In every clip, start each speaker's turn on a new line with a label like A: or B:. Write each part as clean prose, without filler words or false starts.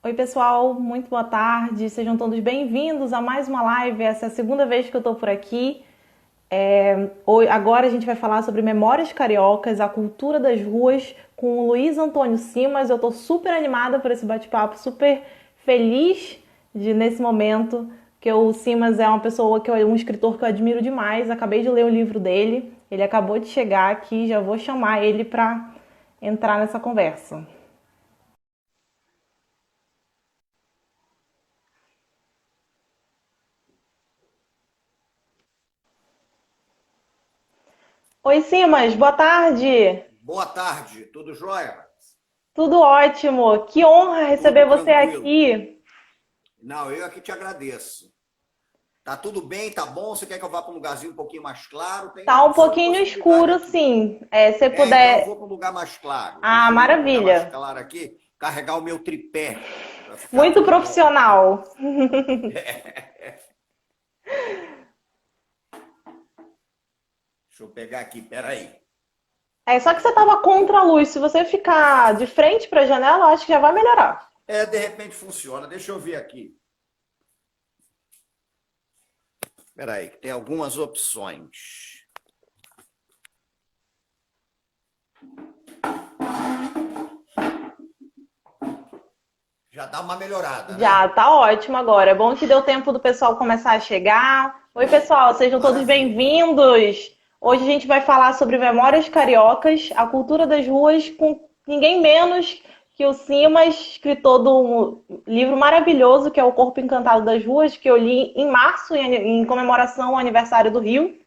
A: Oi, pessoal, muito boa tarde. Sejam todos bem-vindos a mais uma live. Essa é a segunda vez que eu estou por aqui. Agora a gente vai falar sobre Memórias Cariocas, a cultura das ruas, com o Luiz Antônio Simas. Eu estou super animada por esse bate-papo, super feliz nesse momento, que o Simas é uma pessoa, um escritor que eu admiro demais. Acabei de ler o livro dele, ele acabou de chegar aqui, já vou chamar ele para entrar nessa conversa. Oi, Simas, boa tarde.
B: Boa tarde, tudo jóia?
A: Tudo ótimo. Que honra
B: Tudo
A: receber você
B: tranquilo.
A: aqui.
B: Não, eu aqui te agradeço. Tá tudo bem, tá bom? Você quer que eu vá para um lugarzinho um pouquinho mais claro? Tem uma
A: Tá um
B: opção de
A: pouquinho
B: possibilidade
A: escuro,
B: aqui.
A: sim. Se
B: Então eu
A: puder.
B: vou para um lugar mais claro.
A: Ah,
B: Deixa eu ir para um lugar mais
A: maravilha.
B: claro aqui, carregar o meu tripé, para ficar
A: Muito
B: tudo bom.
A: profissional.
B: Deixa eu pegar aqui, peraí.
A: Só que você tava contra a luz. Se você ficar de frente para a janela, eu acho que já vai melhorar.
B: De repente funciona. Deixa eu ver aqui. Peraí, que tem algumas opções. Já dá uma melhorada,
A: Já
B: né?
A: tá ótimo agora. É bom que deu tempo do pessoal começar a chegar. Oi, pessoal, sejam todos
B: Maravilha.
A: bem-vindos. Hoje a gente vai falar sobre Memórias Cariocas, a cultura das ruas, com ninguém menos que o Simas, escritor do livro maravilhoso que é O Corpo Encantado das Ruas, que eu li em março, em comemoração ao aniversário do Rio.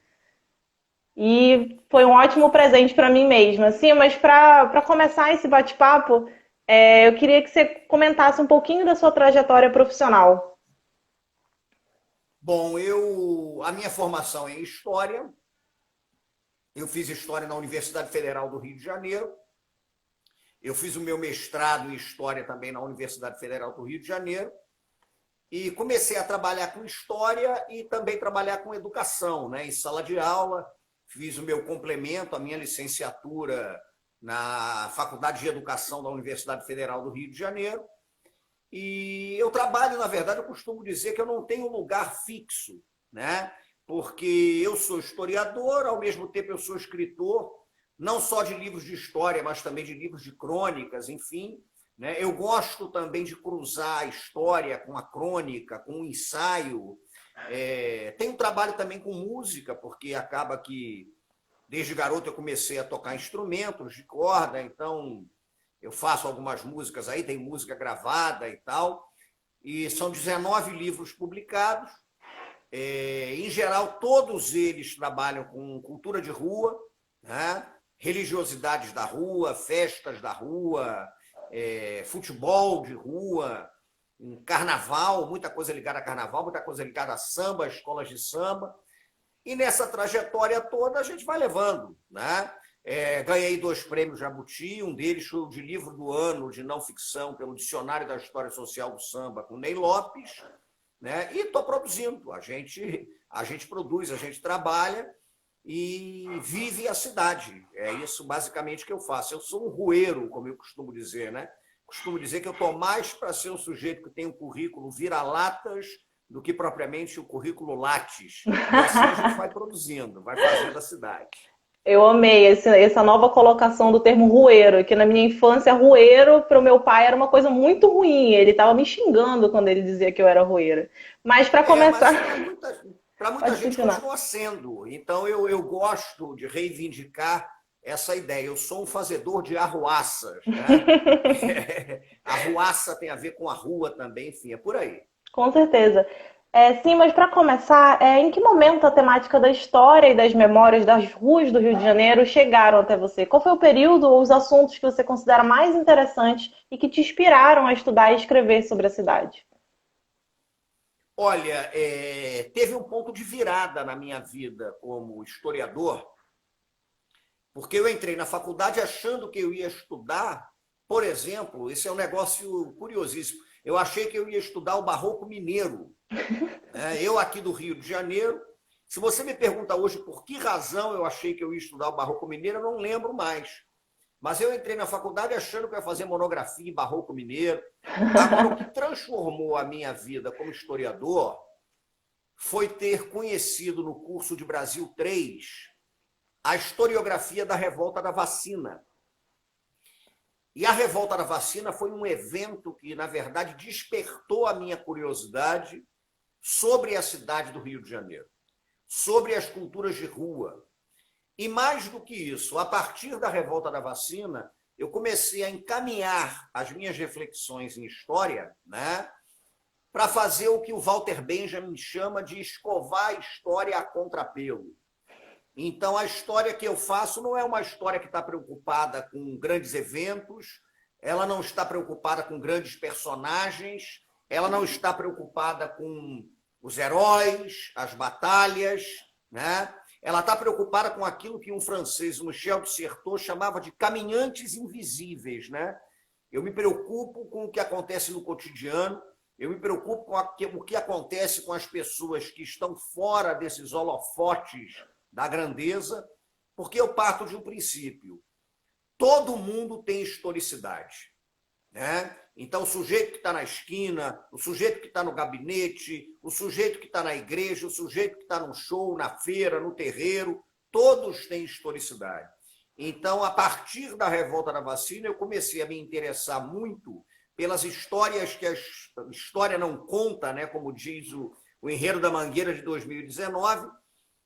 A: E foi um ótimo presente para mim mesma. Sim, mas para começar esse bate-papo, eu queria que você comentasse um pouquinho da sua trajetória profissional.
B: Bom, a minha formação é em História. Eu fiz História na Universidade Federal do Rio de Janeiro. Eu fiz o meu mestrado em História também na Universidade Federal do Rio de Janeiro. E comecei a trabalhar com História e também trabalhar com Educação, né? Em sala de aula. Fiz o meu complemento, a minha licenciatura na Faculdade de Educação da Universidade Federal do Rio de Janeiro. E eu trabalho, na verdade, eu costumo dizer que eu não tenho lugar fixo, né? Porque eu sou historiador, ao mesmo tempo eu sou escritor, não só de livros de história, mas também de livros de crônicas, enfim. Né? Eu gosto também de cruzar a história com a crônica, com o ensaio. Tenho trabalho também com música, porque acaba que, desde garoto, eu comecei a tocar instrumentos de corda, então eu faço algumas músicas aí, tem música gravada e tal, e são 19 livros publicados. Em geral, todos eles trabalham com cultura de rua, né? Religiosidades da rua, festas da rua, futebol de rua, carnaval, muita coisa ligada a carnaval, muita coisa ligada a samba, escolas de samba. E nessa trajetória toda a gente vai levando, né? Ganhei 2 prêmios Jabuti, um deles foi o de livro do ano de não ficção pelo Dicionário da História Social do Samba com Ney Lopes, né? E estou produzindo. A gente produz, a gente trabalha e vive a cidade. É isso basicamente que eu faço. Eu sou um rueiro, como eu costumo dizer, né? Costumo dizer que eu estou mais para ser um sujeito que tem um currículo vira-latas do que propriamente o currículo Lattes. E assim a gente vai produzindo, vai fazendo a cidade.
A: Eu amei essa nova colocação do termo rueiro, que na minha infância, rueiro para o meu pai era uma coisa muito ruim. Ele estava me xingando quando ele dizia que eu era rueira. Mas para
B: Mas
A: começar,
B: para muita
A: pode
B: gente
A: continuar.
B: continua sendo. Então eu gosto de reivindicar essa ideia. Eu sou um fazedor de arruaças, né? Arruaça tem a ver com a rua também, enfim, é por aí.
A: Com certeza. Sim, mas para começar, em que momento a temática da história e das memórias das ruas do Rio de Janeiro chegaram até você? Qual foi o período ou os assuntos que você considera mais interessantes e que te inspiraram a estudar e escrever sobre a cidade?
B: Olha, teve um ponto de virada na minha vida como historiador, porque eu entrei na faculdade achando que eu ia estudar, por exemplo, esse é um negócio curiosíssimo, eu achei que eu ia estudar o Barroco Mineiro. Eu aqui do Rio de Janeiro, se você me pergunta hoje por que razão eu achei que eu ia estudar o Barroco Mineiro, eu não lembro mais. Mas eu entrei na faculdade achando que eu ia fazer monografia em Barroco Mineiro, Agora, o que transformou a minha vida como historiador foi ter conhecido no curso de Brasil 3 a historiografia da Revolta da Vacina. E a Revolta da Vacina foi um evento que, na verdade, despertou a minha curiosidade sobre a cidade do Rio de Janeiro, sobre as culturas de rua. E mais do que isso, a partir da Revolta da Vacina, eu comecei a encaminhar as minhas reflexões em história, né, para fazer o que o Walter Benjamin chama de escovar a história a contrapelo. Então, a história que eu faço não é uma história que está preocupada com grandes eventos, ela não está preocupada com grandes personagens, ela não está preocupada com os heróis, as batalhas, né? Ela está preocupada com aquilo que um francês, Michel de Certeau, chamava de caminhantes invisíveis, né? Eu me preocupo com o que acontece no cotidiano, eu me preocupo com o que acontece com as pessoas que estão fora desses holofotes da grandeza, porque eu parto de um princípio. Todo mundo tem historicidade, né? Então, o sujeito que está na esquina, o sujeito que está no gabinete, o sujeito que está na igreja, o sujeito que está no show, na feira, no terreiro, todos têm historicidade. Então, a partir da Revolta da Vacina, eu comecei a me interessar muito pelas histórias que a história não conta, né? Como diz o Enredo da Mangueira de 2019,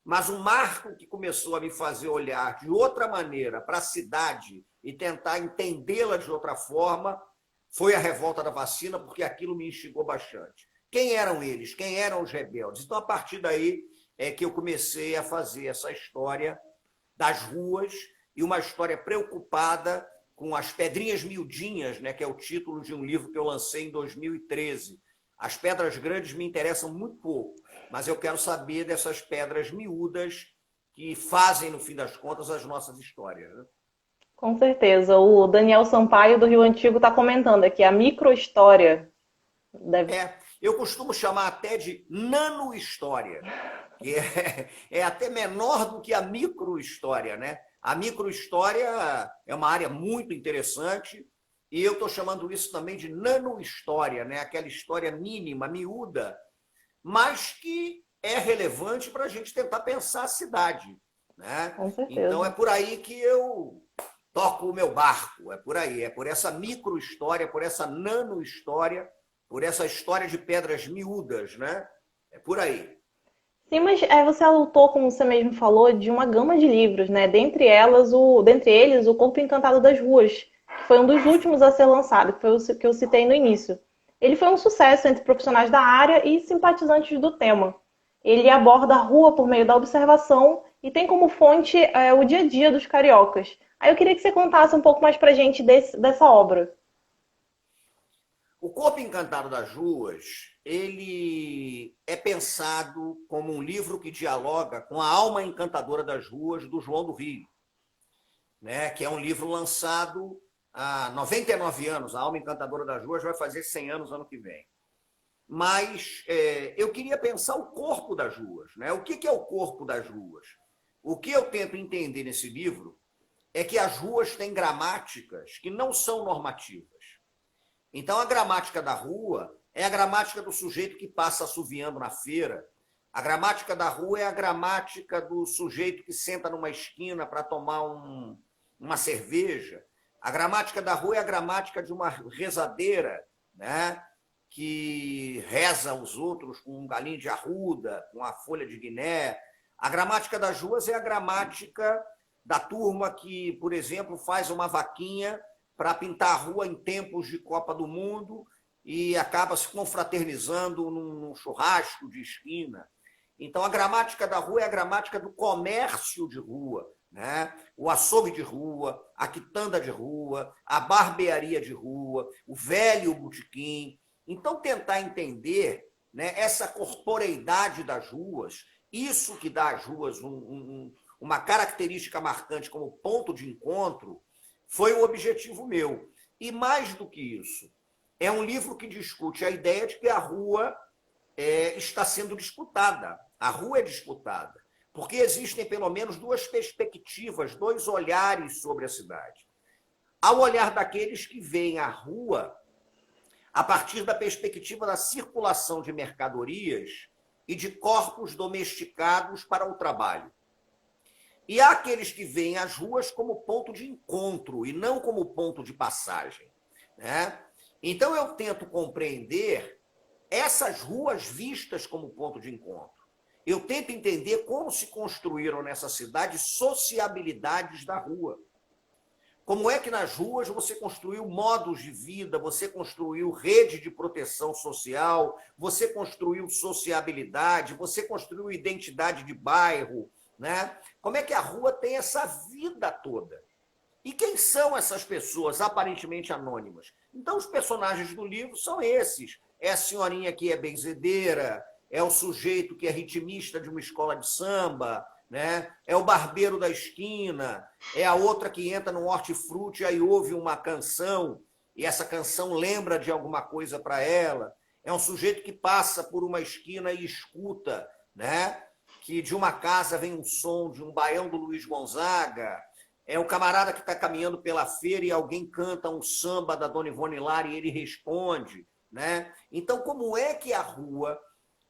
B: mas um marco que começou a me fazer olhar de outra maneira para a cidade e tentar entendê-la de outra forma foi a Revolta da Vacina, porque aquilo me instigou bastante. Quem eram eles? Quem eram os rebeldes? Então, a partir daí é que eu comecei a fazer essa história das ruas e uma história preocupada com as pedrinhas miudinhas, né, que é o título de um livro que eu lancei em 2013. As pedras grandes me interessam muito pouco, mas eu quero saber dessas pedras miúdas que fazem, no fim das contas, as nossas histórias, né?
A: Com certeza. O Daniel Sampaio, do Rio Antigo, está comentando aqui, a microhistória. Deve...
B: Eu costumo chamar até de nanohistória, que é até menor do que a microhistória, né? A microhistória é uma área muito interessante e eu estou chamando isso também de nanohistória, né? Aquela história mínima, miúda, mas que é relevante para a gente tentar pensar a cidade, né?
A: Com
B: Então, é
A: certeza.
B: por aí que eu toco o meu barco, é por aí, é por essa microhistória, por essa nanohistória, por essa história de pedras miúdas, né? É por aí.
A: Sim, mas você alutou, como você mesmo falou, de uma gama de livros, né? Dentre eles, O Corpo Encantado das Ruas, que foi um dos últimos a ser lançado, que foi o que eu citei no início. Ele foi um sucesso entre profissionais da área e simpatizantes do tema. Ele aborda a rua por meio da observação e tem como fonte o dia a dia dos cariocas. Aí eu queria que você contasse um pouco mais pra gente dessa obra.
B: O Corpo Encantado das Ruas, ele é pensado como um livro que dialoga com a alma encantadora das ruas do João do Rio, né? Que é um livro lançado há 99 anos. A alma encantadora das ruas vai fazer 100 anos ano que vem. Mas eu queria pensar o corpo das ruas, né? O que é o corpo das ruas? O que eu tento entender nesse livro é que as ruas têm gramáticas que não são normativas. Então, a gramática da rua é a gramática do sujeito que passa assoviando na feira. A gramática da rua é a gramática do sujeito que senta numa esquina para tomar uma cerveja. A gramática da rua é a gramática de uma rezadeira, né, que reza aos outros com um galinho de arruda, com a folha de Guiné. A gramática das ruas é a gramática da turma que, por exemplo, faz uma vaquinha para pintar a rua em tempos de Copa do Mundo e acaba se confraternizando num churrasco de esquina. Então, a gramática da rua é a gramática do comércio de rua, né? O açougue de rua, a quitanda de rua, a barbearia de rua, o velho botequim. Então, tentar entender, né, essa corporeidade das ruas, isso que dá às ruas uma característica marcante como ponto de encontro, foi o objetivo meu. E mais do que isso, é um livro que discute a ideia de que a rua está sendo disputada. A rua é disputada, porque existem pelo menos duas perspectivas, dois olhares sobre a cidade. Ao olhar daqueles que veem a rua a partir da perspectiva da circulação de mercadorias e de corpos domesticados para o trabalho. E há aqueles que veem as ruas como ponto de encontro e não como ponto de passagem, né? Então, eu tento compreender essas ruas vistas como ponto de encontro. Eu tento entender como se construíram nessa cidade sociabilidades da rua. Como é que nas ruas você construiu modos de vida, você construiu rede de proteção social, você construiu sociabilidade, você construiu identidade de bairro, né? Como é que a rua tem essa vida toda? E quem são essas pessoas aparentemente anônimas? Então, os personagens do livro são esses. É a senhorinha que é benzedeira, é o sujeito que é ritmista de uma escola de samba, né? É o barbeiro da esquina, é a outra que entra no hortifruti e aí ouve uma canção, e essa canção lembra de alguma coisa para ela. É um sujeito que passa por uma esquina e escuta, né? Que de uma casa vem um som de um baião do Luiz Gonzaga. É o camarada que está caminhando pela feira e alguém canta um samba da Dona Ivone Lara e ele responde, né? Então, como é que a rua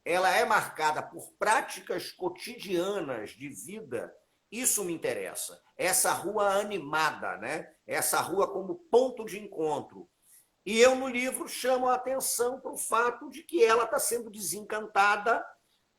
B: ela é marcada por práticas cotidianas de vida? Isso me interessa. Essa rua animada, né? Essa rua como ponto de encontro. E eu, no livro, chamo a atenção para o fato de que ela está sendo desencantada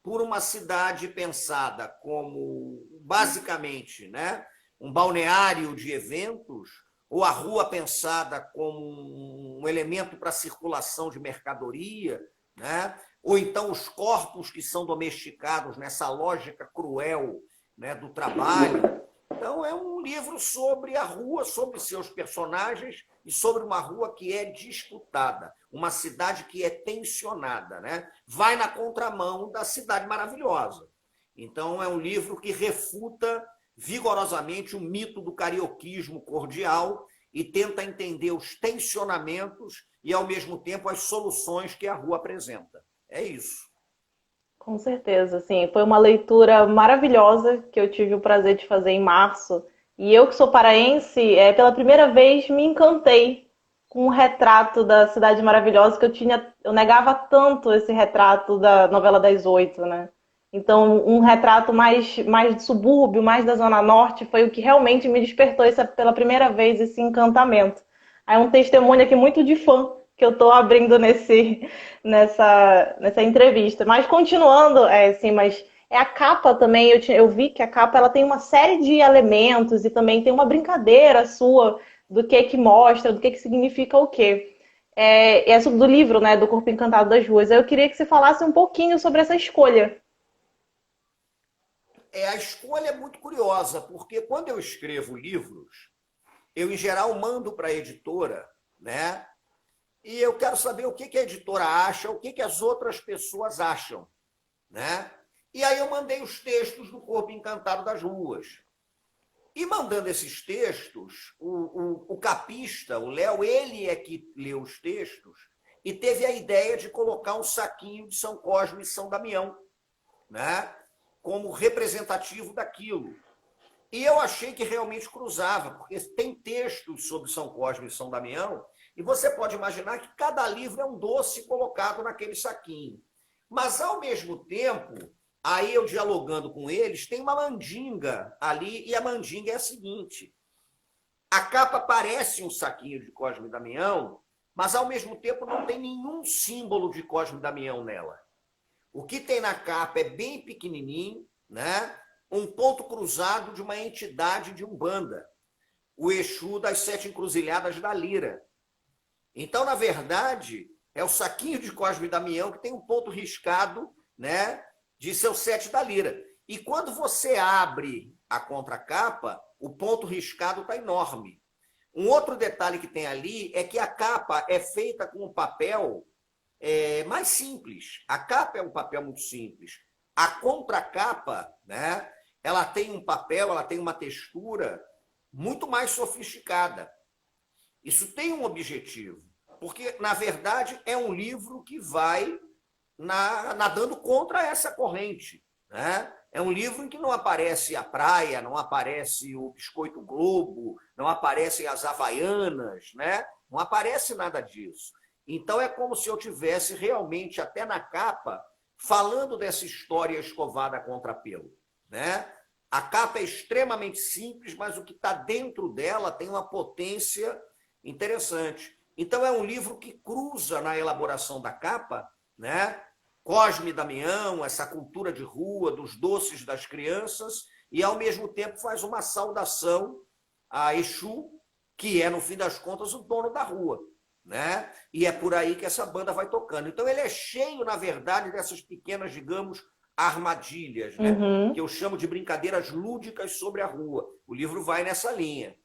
B: por uma cidade pensada como, basicamente, né, um balneário de eventos, ou a rua pensada como um elemento para circulação de mercadoria, né? Ou então os corpos que são domesticados nessa lógica cruel, né, do trabalho. Então, é um livro sobre a rua, sobre seus personagens e sobre uma rua que é disputada, uma cidade que é tensionada, né? Vai na contramão da Cidade Maravilhosa. Então, é um livro que refuta vigorosamente o mito do carioquismo cordial e tenta entender os tensionamentos e, ao mesmo tempo, as soluções que a rua apresenta. É isso.
A: Com certeza, sim. Foi uma leitura maravilhosa que eu tive o prazer de fazer em março. E eu, que sou paraense, pela primeira vez me encantei com um retrato da Cidade Maravilhosa, que eu negava tanto esse retrato da novela das oito, né? Então, um retrato mais de subúrbio, mais da Zona Norte, foi o que realmente me despertou pela primeira vez esse encantamento. Aí um testemunho aqui muito de fã que eu estou abrindo nessa entrevista. Mas continuando, assim, mas é a capa também, eu vi que a capa ela tem uma série de elementos e também tem uma brincadeira sua do que mostra, do que significa o quê. É do livro, né, do Corpo Encantado das Ruas. Eu queria que você falasse um pouquinho sobre essa escolha.
B: A escolha é muito curiosa, porque quando eu escrevo livros, eu, em geral, mando para a editora, né? E eu quero saber o que a editora acha, o que as outras pessoas acham, né? E aí eu mandei os textos do Corpo Encantado das Ruas. E mandando esses textos, o capista, o Léo, ele é que leu os textos e teve a ideia de colocar um saquinho de São Cosme e São Damião, né, como representativo daquilo. E eu achei que realmente cruzava, porque tem textos sobre São Cosme e São Damião, e você pode imaginar que cada livro é um doce colocado naquele saquinho. Mas, ao mesmo tempo, aí eu dialogando com eles, tem uma mandinga ali, e a mandinga é a seguinte: a capa parece um saquinho de Cosme e Damião, mas, ao mesmo tempo, não tem nenhum símbolo de Cosme e Damião nela. O que tem na capa é bem pequenininho, né? Um ponto cruzado de uma entidade de Umbanda, o Exu das Sete Encruzilhadas da Lira. Então, na verdade, é o saquinho de Cosme e Damião que tem um ponto riscado, né, de seu sete da Lira. E quando você abre a contracapa, o ponto riscado está enorme. Um outro detalhe que tem ali é que a capa é feita com um papel mais simples. A capa é um papel muito simples. A contracapa, né, ela tem um papel, ela tem uma textura muito mais sofisticada. Isso tem um objetivo, porque, na verdade, é um livro que vai nadando contra essa corrente, né? É um livro em que não aparece a praia, não aparece o Biscoito Globo, não aparecem as Havaianas, né? Não aparece nada disso. Então é como se eu tivesse realmente, até na capa, falando dessa história escovada contra pelo, né? A capa é extremamente simples, mas o que está dentro dela tem uma potência interessante. Então é um livro que cruza na elaboração da capa, né? Cosme e Damião, essa cultura de rua, dos doces das crianças, e ao mesmo tempo faz uma saudação a Exu, que é, no fim das contas, o dono da rua, né? E é por aí que essa banda vai tocando. Então ele é cheio, na verdade, dessas pequenas, digamos, armadilhas, né? Que
A: Uhum.
B: eu chamo de brincadeiras lúdicas sobre a rua. O livro vai nessa linha.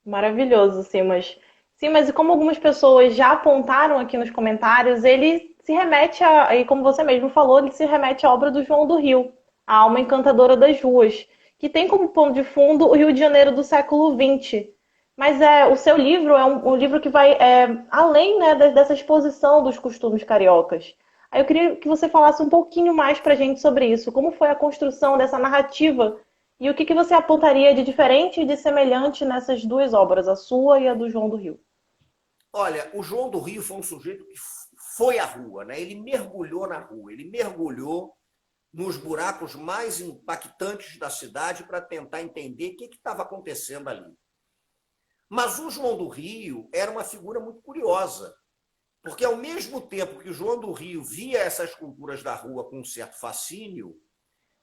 A: Maravilhoso, Simas. Simas, e como algumas pessoas já apontaram aqui nos comentários, ele se remete a, e como você mesmo falou, ele se remete à obra do João do Rio, a alma encantadora das ruas, que tem como pano de fundo o Rio de Janeiro do século XX. Mas o seu livro é um livro que vai além, né, dessa exposição dos costumes cariocas. Aí eu queria que você falasse um pouquinho mais pra gente sobre isso. Como foi a construção dessa narrativa e o que você apontaria de diferente e de semelhante nessas duas obras, a sua e a do João do Rio?
B: Olha, o João do Rio foi um sujeito que foi à rua, né? Ele mergulhou na rua, ele mergulhou nos buracos mais impactantes da cidade para tentar entender o que estava acontecendo ali. Mas o João do Rio era uma figura muito curiosa, porque ao mesmo tempo que o João do Rio via essas culturas da rua com um certo fascínio,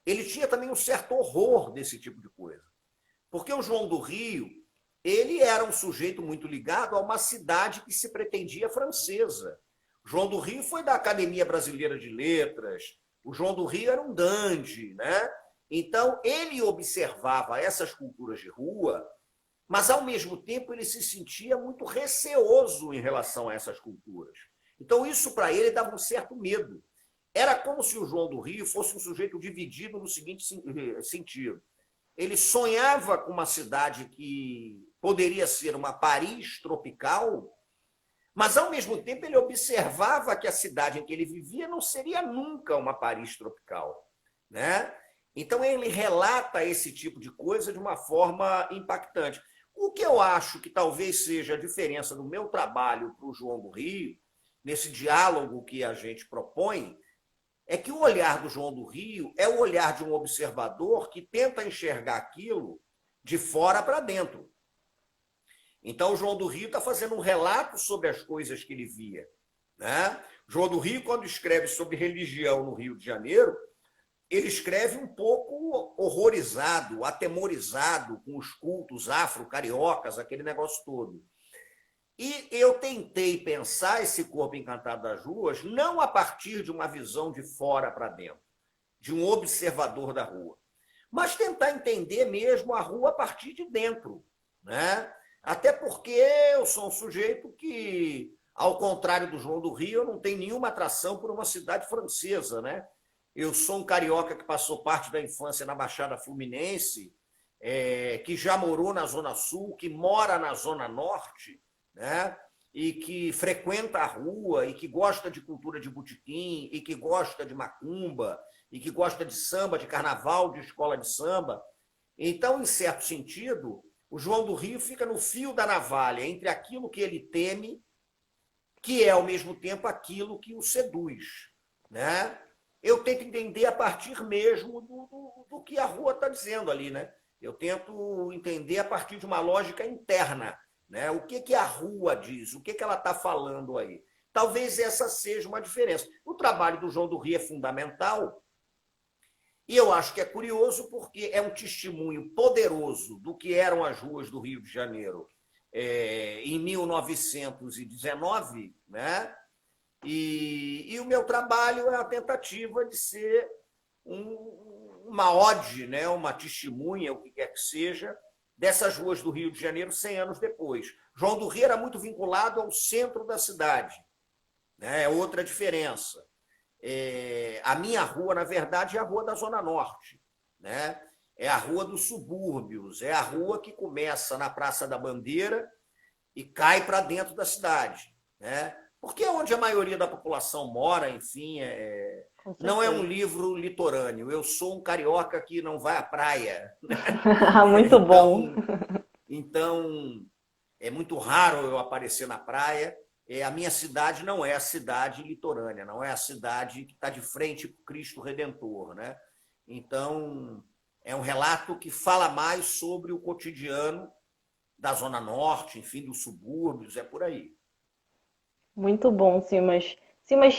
B: ele tinha também um certo horror desse tipo de coisa. Porque o João do Rio, ele era um sujeito muito ligado a uma cidade que se pretendia francesa. O João do Rio foi da Academia Brasileira de Letras, o João do Rio era um dandy, né? Então, ele observava essas culturas de rua, mas, ao mesmo tempo, ele se sentia muito receoso em relação a essas culturas. Então, isso para ele dava um certo medo. Era como se o João do Rio fosse um sujeito dividido no seguinte sentido. Ele sonhava com uma cidade que poderia ser uma Paris tropical, mas, ao mesmo tempo, ele observava que a cidade em que ele vivia não seria nunca uma Paris tropical, né? Então, ele relata esse tipo de coisa de uma forma impactante. O que eu acho que talvez seja a diferença do meu trabalho para o João do Rio, nesse diálogo que a gente propõe, é que o olhar do João do Rio é o olhar de um observador que tenta enxergar aquilo de fora para dentro. Então, o João do Rio está fazendo um relato sobre as coisas que ele via, né? O João do Rio, quando escreve sobre religião no Rio de Janeiro, ele escreve um pouco horrorizado, atemorizado com os cultos afro-cariocas, aquele negócio todo. E eu tentei pensar esse Corpo Encantado das Ruas não a partir de uma visão de fora para dentro, de um observador da rua, mas tentar entender mesmo a rua a partir de dentro, né? Até porque eu sou um sujeito que, ao contrário do João do Rio, eu não tenho nenhuma atração por uma cidade francesa, né? Eu sou um carioca que passou parte da infância na Baixada Fluminense, que já morou na Zona Sul, que mora na Zona Norte, né? E que frequenta a rua, e que gosta de cultura de botequim, e que gosta de macumba, e que gosta de samba, de carnaval, de escola de samba. Então, em certo sentido, o João do Rio fica no fio da navalha entre aquilo que ele teme, que é, ao mesmo tempo, aquilo que o seduz, né? Eu tento entender a partir mesmo do que a rua está dizendo ali, né? Eu tento entender a partir de uma lógica interna, né? O que a rua diz, o que ela está falando aí. Talvez essa seja uma diferença. O trabalho do João do Rio é fundamental, e eu acho que é curioso porque é um testemunho poderoso do que eram as ruas do Rio de Janeiro em 1919, né? E o meu trabalho é a tentativa de ser uma ode, né? Uma testemunha, o que quer que seja, dessas ruas do Rio de Janeiro 100 anos depois. João do Rio era muito vinculado ao centro da cidade, né? É outra diferença. A minha rua, na verdade, é a rua da Zona Norte, né? É a rua dos subúrbios, é a rua que começa na Praça da Bandeira e cai para dentro da cidade, né? Porque é onde a maioria da população mora, enfim,
A: Com
B: não é um
A: certeza.
B: livro litorâneo. Eu sou um carioca que não vai à praia, né?
A: Muito bom.
B: Então, é muito raro eu aparecer na praia. a minha cidade não é a cidade litorânea, não é a cidade que está de frente para o Cristo Redentor, né? Então, é um relato que fala mais sobre o cotidiano da Zona Norte, enfim, dos subúrbios, é por aí.
A: Muito bom, Simas. Simas,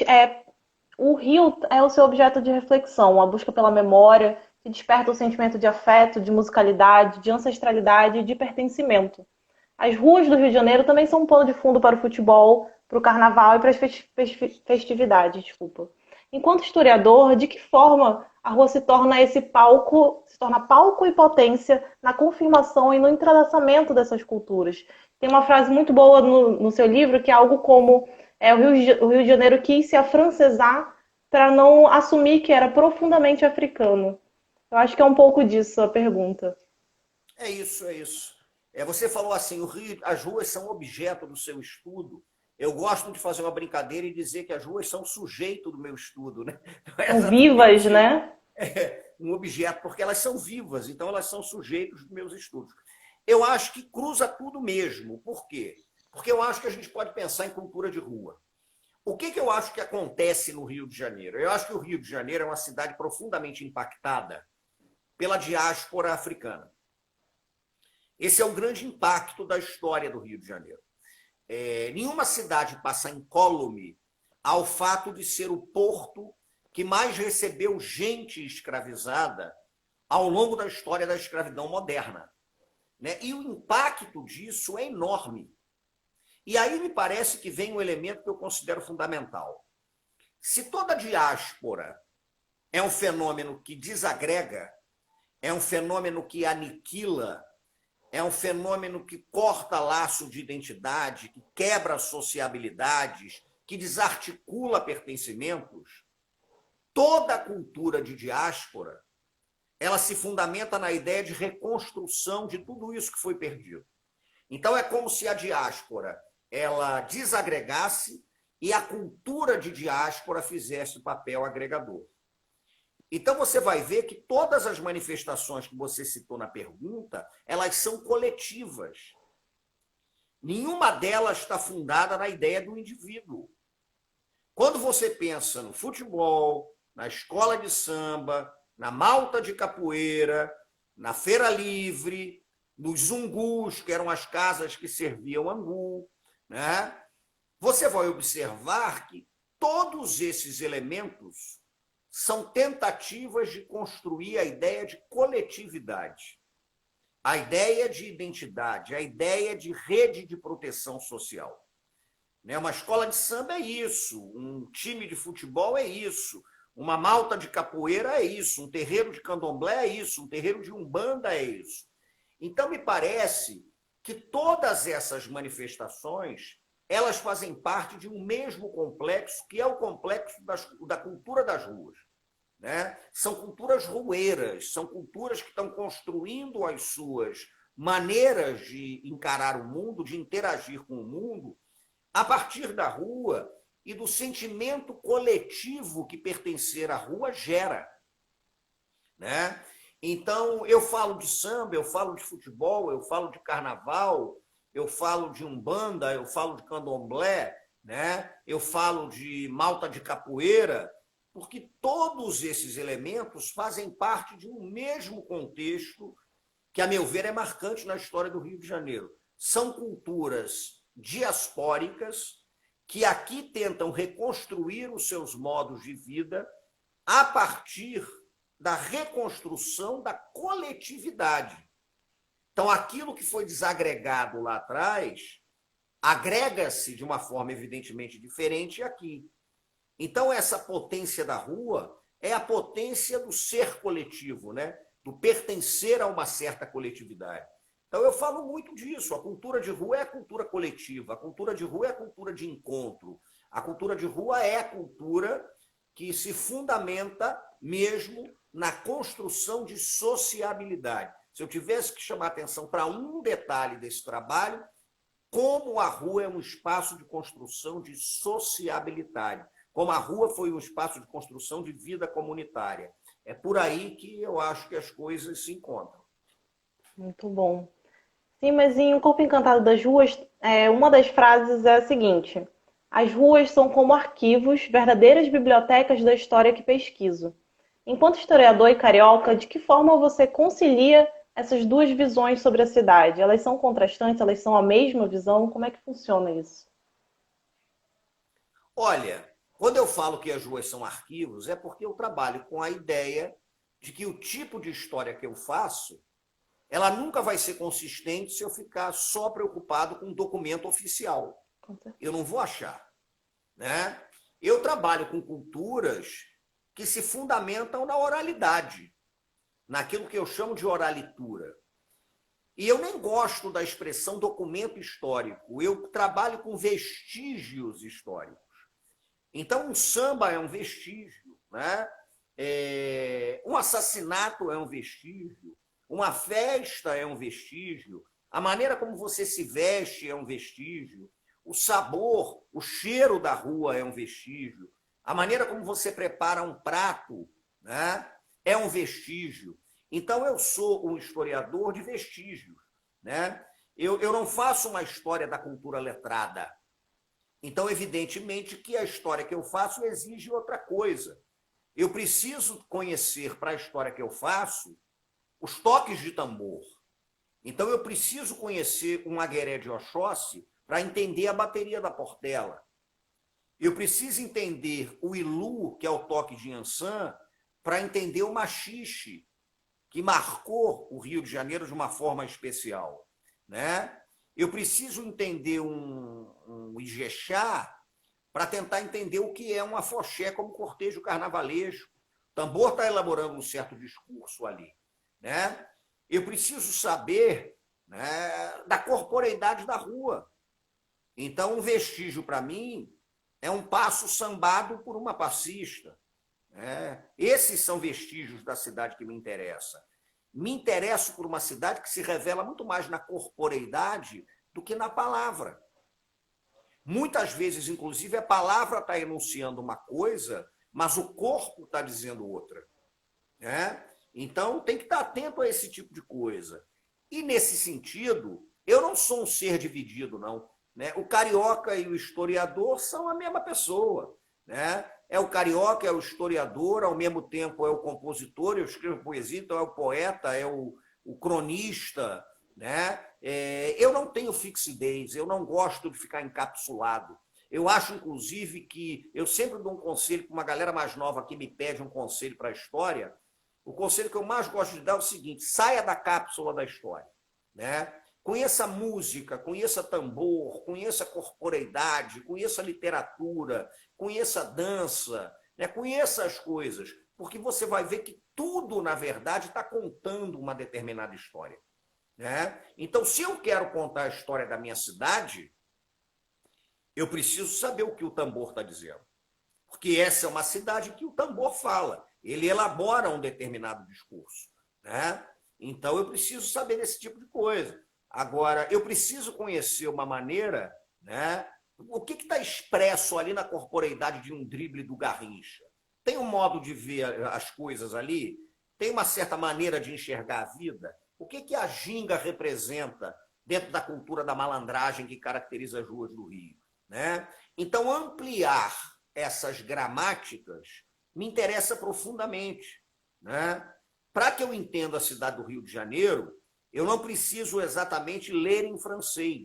A: o rio é o seu objeto de reflexão, a busca pela memória, que desperta o sentimento de afeto, de musicalidade, de ancestralidade e de pertencimento. As ruas do Rio de Janeiro também são um pano de fundo para o futebol, para o carnaval e para as festividades, desculpa. Enquanto historiador, de que forma a rua se torna palco e potência na confirmação e no entrelaçamento dessas culturas? Tem uma frase muito boa no seu livro que é algo como o Rio de Janeiro quis se afrancesar para não assumir que era profundamente africano. Eu acho que é um pouco disso a pergunta.
B: É isso, é isso. Você falou assim, o Rio, as ruas são objeto do seu estudo. Eu gosto de fazer uma brincadeira e dizer que as ruas são sujeito do meu estudo, né? Não é
A: São vivas,
B: exatamente
A: né?
B: um objeto, porque elas são vivas, então elas são sujeitos dos meus estudos. Eu acho que cruza tudo mesmo. Por quê? Porque eu acho que a gente pode pensar em cultura de rua. O que eu acho que acontece no Rio de Janeiro? Eu acho que o Rio de Janeiro é uma cidade profundamente impactada pela diáspora africana. Esse é o grande impacto da história do Rio de Janeiro. Nenhuma cidade passa incólume ao fato de ser o porto que mais recebeu gente escravizada ao longo da história da escravidão moderna. Né? E o impacto disso é enorme. E aí me parece que vem um elemento que eu considero fundamental. Se toda diáspora é um fenômeno que desagrega, é um fenômeno que aniquila, é um fenômeno que corta laço de identidade, que quebra sociabilidades, que desarticula pertencimentos, toda a cultura de diáspora ela se fundamenta na ideia de reconstrução de tudo isso que foi perdido. Então é como se a diáspora ela desagregasse e a cultura de diáspora fizesse o papel agregador. Então você vai ver que todas as manifestações que você citou na pergunta, elas são coletivas. Nenhuma delas está fundada na ideia do indivíduo. Quando você pensa no futebol, na escola de samba, na malta de capoeira, na feira livre, nos zungus, que eram as casas que serviam angu, né? Você vai observar que todos esses elementos são tentativas de construir a ideia de coletividade, a ideia de identidade, a ideia de rede de proteção social. Uma escola de samba é isso, um time de futebol é isso, uma malta de capoeira é isso, um terreiro de candomblé é isso, um terreiro de umbanda é isso. Então, me parece que todas essas manifestações elas fazem parte de um mesmo complexo, que é o complexo da cultura das ruas. Né? São culturas rueiras, são culturas que estão construindo as suas maneiras de encarar o mundo, de interagir com o mundo, a partir da rua e do sentimento coletivo que pertencer à rua gera. Né? Então, eu falo de samba, eu falo de futebol, eu falo de carnaval, eu falo de umbanda, eu falo de candomblé, né? Eu falo de malta de capoeira, porque todos esses elementos fazem parte de um mesmo contexto que, a meu ver, é marcante na história do Rio de Janeiro. São culturas diaspóricas que aqui tentam reconstruir os seus modos de vida a partir da reconstrução da coletividade. Então, aquilo que foi desagregado lá atrás agrega-se de uma forma evidentemente diferente aqui. Então, essa potência da rua é a potência do ser coletivo, né? Do pertencer a uma certa coletividade. Então, eu falo muito disso. A cultura de rua é a cultura coletiva, a cultura de rua é a cultura de encontro, a cultura de rua é a cultura que se fundamenta mesmo na construção de sociabilidade. Se eu tivesse que chamar atenção para um detalhe desse trabalho, como a rua é um espaço de construção de sociabilidade, como a rua foi um espaço de construção de vida comunitária. É por aí que eu acho que as coisas se encontram.
A: Muito bom. Sim, mas em O Corpo Encantado das Ruas, uma das frases é a seguinte: as ruas são como arquivos, verdadeiras bibliotecas da história que pesquiso. Enquanto historiador e carioca, de que forma você concilia essas duas visões sobre a cidade? Elas são contrastantes? Elas são a mesma visão? Como é que funciona isso?
B: Olha, quando eu falo que as ruas são arquivos, é porque eu trabalho com a ideia de que o tipo de história que eu faço, ela nunca vai ser consistente se eu ficar só preocupado com um documento oficial. Eu não vou achar, né? Eu trabalho com culturas que se fundamentam na oralidade, naquilo que eu chamo de oralitura. E eu nem gosto da expressão documento histórico, eu trabalho com vestígios históricos. Então, um samba é um vestígio, né? Um assassinato é um vestígio, uma festa é um vestígio, a maneira como você se veste é um vestígio, o sabor, o cheiro da rua é um vestígio, a maneira como você prepara um prato, né, é um vestígio. Então, eu sou um historiador de vestígios. Né? Eu não faço uma história da cultura letrada. Então, evidentemente, que a história que eu faço exige outra coisa. Eu preciso conhecer, para a história que eu faço, os toques de tambor. Então, eu preciso conhecer um agueré de Oxóssi para entender a bateria da Portela. Eu preciso entender o Ilu, que é o toque de Iansã, para entender o machixe, que marcou o Rio de Janeiro de uma forma especial. Né? Eu preciso entender um Ijexá para tentar entender o que é um afoxé como cortejo carnavalesco. O tambor está elaborando um certo discurso ali. Né? Eu preciso saber, né, da corporeidade da rua. Então, um vestígio, para mim, é um passo sambado por uma passista. Esses são vestígios da cidade que me interessa. Me interesso por uma cidade que se revela muito mais na corporeidade do que na palavra. Muitas vezes, inclusive, a palavra está enunciando uma coisa, mas o corpo está dizendo outra. Então, tem que estar atento a esse tipo de coisa. E, nesse sentido, eu não sou um ser dividido, não. O carioca e o historiador são a mesma pessoa. É o carioca, é o historiador, ao mesmo tempo é o compositor, eu escrevo poesia, então é o poeta, é o cronista. Eu não tenho fixidez, eu não gosto de ficar encapsulado. Eu acho, inclusive, que eu sempre dou um conselho para uma galera mais nova que me pede um conselho para a história. O conselho que eu mais gosto de dar é o seguinte: saia da cápsula da história. Conheça música, conheça tambor, conheça corporeidade, conheça literatura, conheça dança, conheça as coisas, porque você vai ver que tudo, na verdade, está contando uma determinada história. Então, se eu quero contar a história da minha cidade, eu preciso saber o que o tambor está dizendo. Porque essa é uma cidade que o tambor fala, ele elabora um determinado discurso. Então, eu preciso saber desse tipo de coisa. Agora, eu preciso conhecer uma maneira, o que está expresso ali na corporeidade de um drible do Garrincha? Tem um modo de ver as coisas ali? Tem uma certa maneira de enxergar a vida? O que a ginga representa dentro da cultura da malandragem que caracteriza as ruas do Rio? Então, ampliar essas gramáticas me interessa profundamente. Para que eu entenda a cidade do Rio de Janeiro, eu não preciso exatamente ler em francês,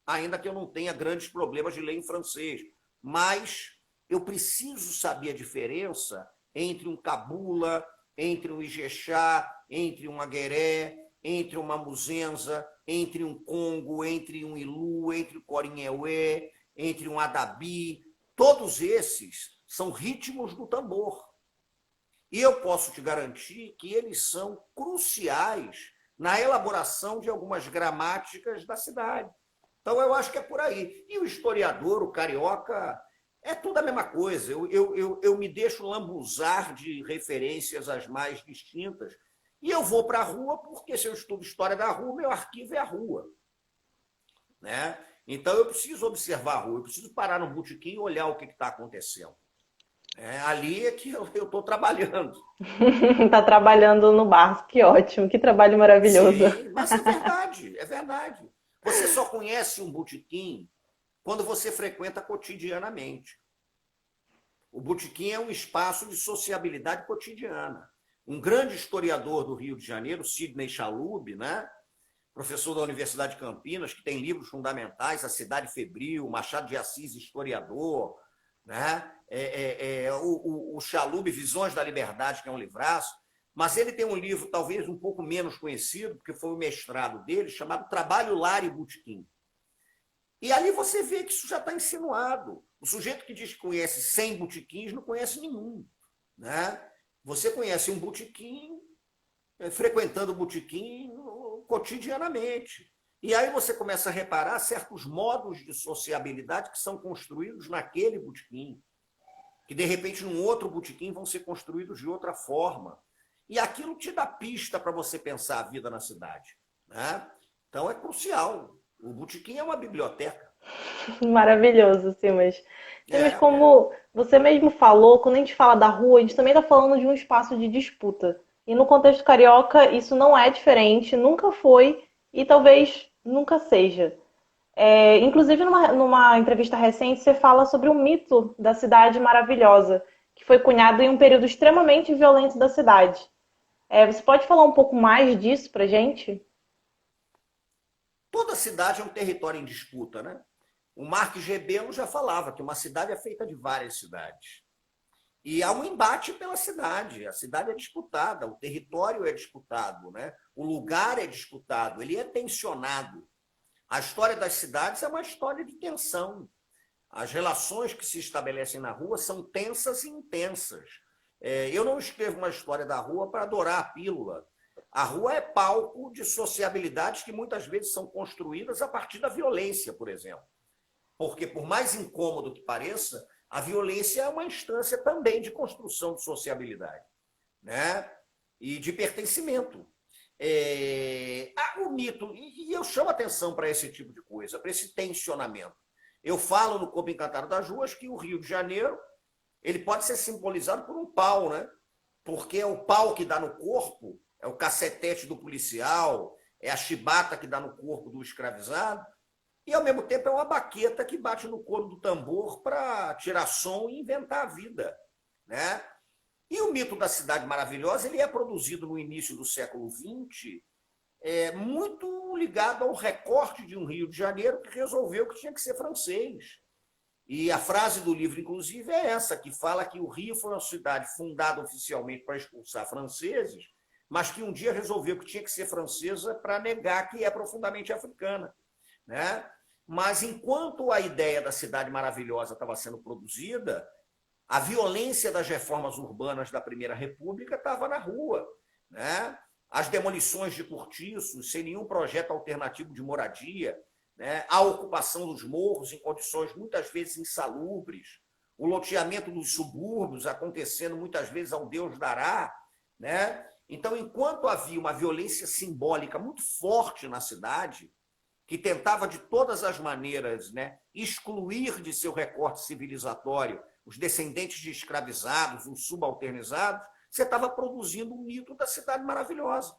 B: ainda que eu não tenha grandes problemas de ler em francês, mas eu preciso saber a diferença entre um cabula, entre um ijexá, entre um agueré, entre uma muzenza, entre um congo, entre um ilu, entre o corinheué, entre um adabi. Todos esses são ritmos do tambor. E eu posso te garantir que eles são cruciais na elaboração de algumas gramáticas da cidade. Então, eu acho que é por aí. E o historiador, o carioca, é tudo a mesma coisa. Eu me deixo lambuzar de referências as mais distintas e eu vou para a rua porque, se eu estudo história da rua, meu arquivo é a rua. Então, eu preciso observar a rua, eu preciso parar no botequim e olhar o que está acontecendo. Ali é que eu estou trabalhando.
A: Tá trabalhando no bar, que ótimo, que trabalho maravilhoso.
B: Sim, mas é verdade, é verdade. Você só conhece um botequim quando você frequenta cotidianamente. O botequim é um espaço de sociabilidade cotidiana. Um grande historiador do Rio de Janeiro, Sidney Chalub, né? Professor da Universidade de Campinas, que tem livros fundamentais, A Cidade Febril, Machado de Assis, historiador, né? O Chalub, Visões da Liberdade, que é um livraço, mas ele tem um livro talvez um pouco menos conhecido, porque foi o mestrado dele, chamado Trabalho, Lar e Botequim. E ali você vê que isso já está insinuado. O sujeito que diz que conhece 100 botequins não conhece nenhum. Né? Você conhece um botequim, frequentando o botequim cotidianamente. E aí você começa a reparar certos modos de sociabilidade que são construídos naquele botequim, que de repente num outro botequim vão ser construídos de outra forma. E aquilo te dá pista para você pensar a vida na cidade. Né? Então é crucial. O botequim é uma biblioteca.
A: Maravilhoso, Simas. Simas,
B: É.
A: como você mesmo falou, quando a gente fala da rua, a gente também está falando de um espaço de disputa. E no contexto carioca, isso não é diferente, nunca foi e talvez nunca seja. Inclusive, numa entrevista recente, você fala sobre o mito da cidade maravilhosa, que foi cunhado em um período extremamente violento da cidade. Você pode falar um pouco mais disso pra gente?
B: Toda cidade é um território em disputa, né? O Marques Rebelo já falava que uma cidade é feita de várias cidades. E há um embate pela cidade. A cidade é disputada, o território é disputado, né? O lugar é disputado, ele é tensionado. A história das cidades é uma história de tensão. As relações que se estabelecem na rua são tensas e intensas. Eu não escrevo uma história da rua para adorar a pílula. A rua é palco de sociabilidades que muitas vezes são construídas a partir da violência, por exemplo. Porque, por mais incômodo que pareça, a violência é uma instância também de construção de sociabilidade, né? E de pertencimento. O mito, e eu chamo atenção para esse tipo de coisa, para esse tensionamento. Eu falo no Corpo Encantado das Ruas que o Rio de Janeiro ele pode ser simbolizado por um pau, né? Porque é o pau que dá no corpo, é o cacetete do policial, é a chibata que dá no corpo do escravizado, e ao mesmo tempo é uma baqueta que bate no couro do tambor para tirar som e inventar a vida, né? E o mito da cidade maravilhosa ele é produzido no início do século XX, muito ligado ao recorte de um Rio de Janeiro que resolveu que tinha que ser francês. E a frase do livro, inclusive, é essa, que fala que o Rio foi uma cidade fundada oficialmente para expulsar franceses, mas que um dia resolveu que tinha que ser francesa para negar que é profundamente africana. Né? Mas enquanto a ideia da cidade maravilhosa estava sendo produzida, a violência das reformas urbanas da Primeira República estava na rua. Né? As demolições de cortiços, sem nenhum projeto alternativo de moradia, né? A ocupação dos morros em condições muitas vezes insalubres, o loteamento dos subúrbios acontecendo muitas vezes ao Deus dará. Né? Então, enquanto havia uma violência simbólica muito forte na cidade, que tentava de todas as maneiras, né, excluir de seu recorte civilizatório os descendentes de escravizados, os subalternizados, você estava produzindo um mito da cidade maravilhosa.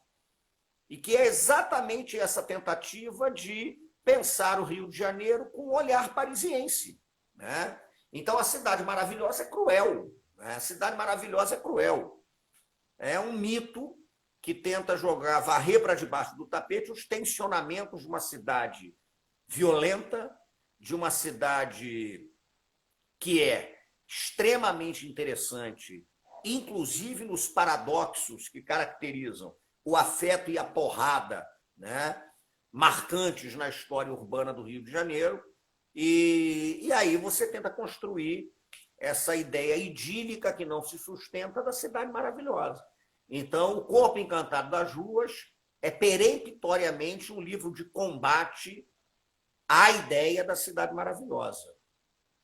B: E que é exatamente essa tentativa de pensar o Rio de Janeiro com um olhar parisiense. Né? Então, a cidade maravilhosa é cruel. Né? A cidade maravilhosa é cruel. É um mito que tenta jogar, varrer para debaixo do tapete os tensionamentos de uma cidade violenta, de uma cidade que é extremamente interessante, inclusive nos paradoxos que caracterizam o afeto e a porrada, né, marcantes na história urbana do Rio de Janeiro. E aí você tenta construir essa ideia idílica que não se sustenta da cidade maravilhosa. Então, O Corpo Encantado das Ruas é peremptoriamente um livro de combate à ideia da cidade maravilhosa.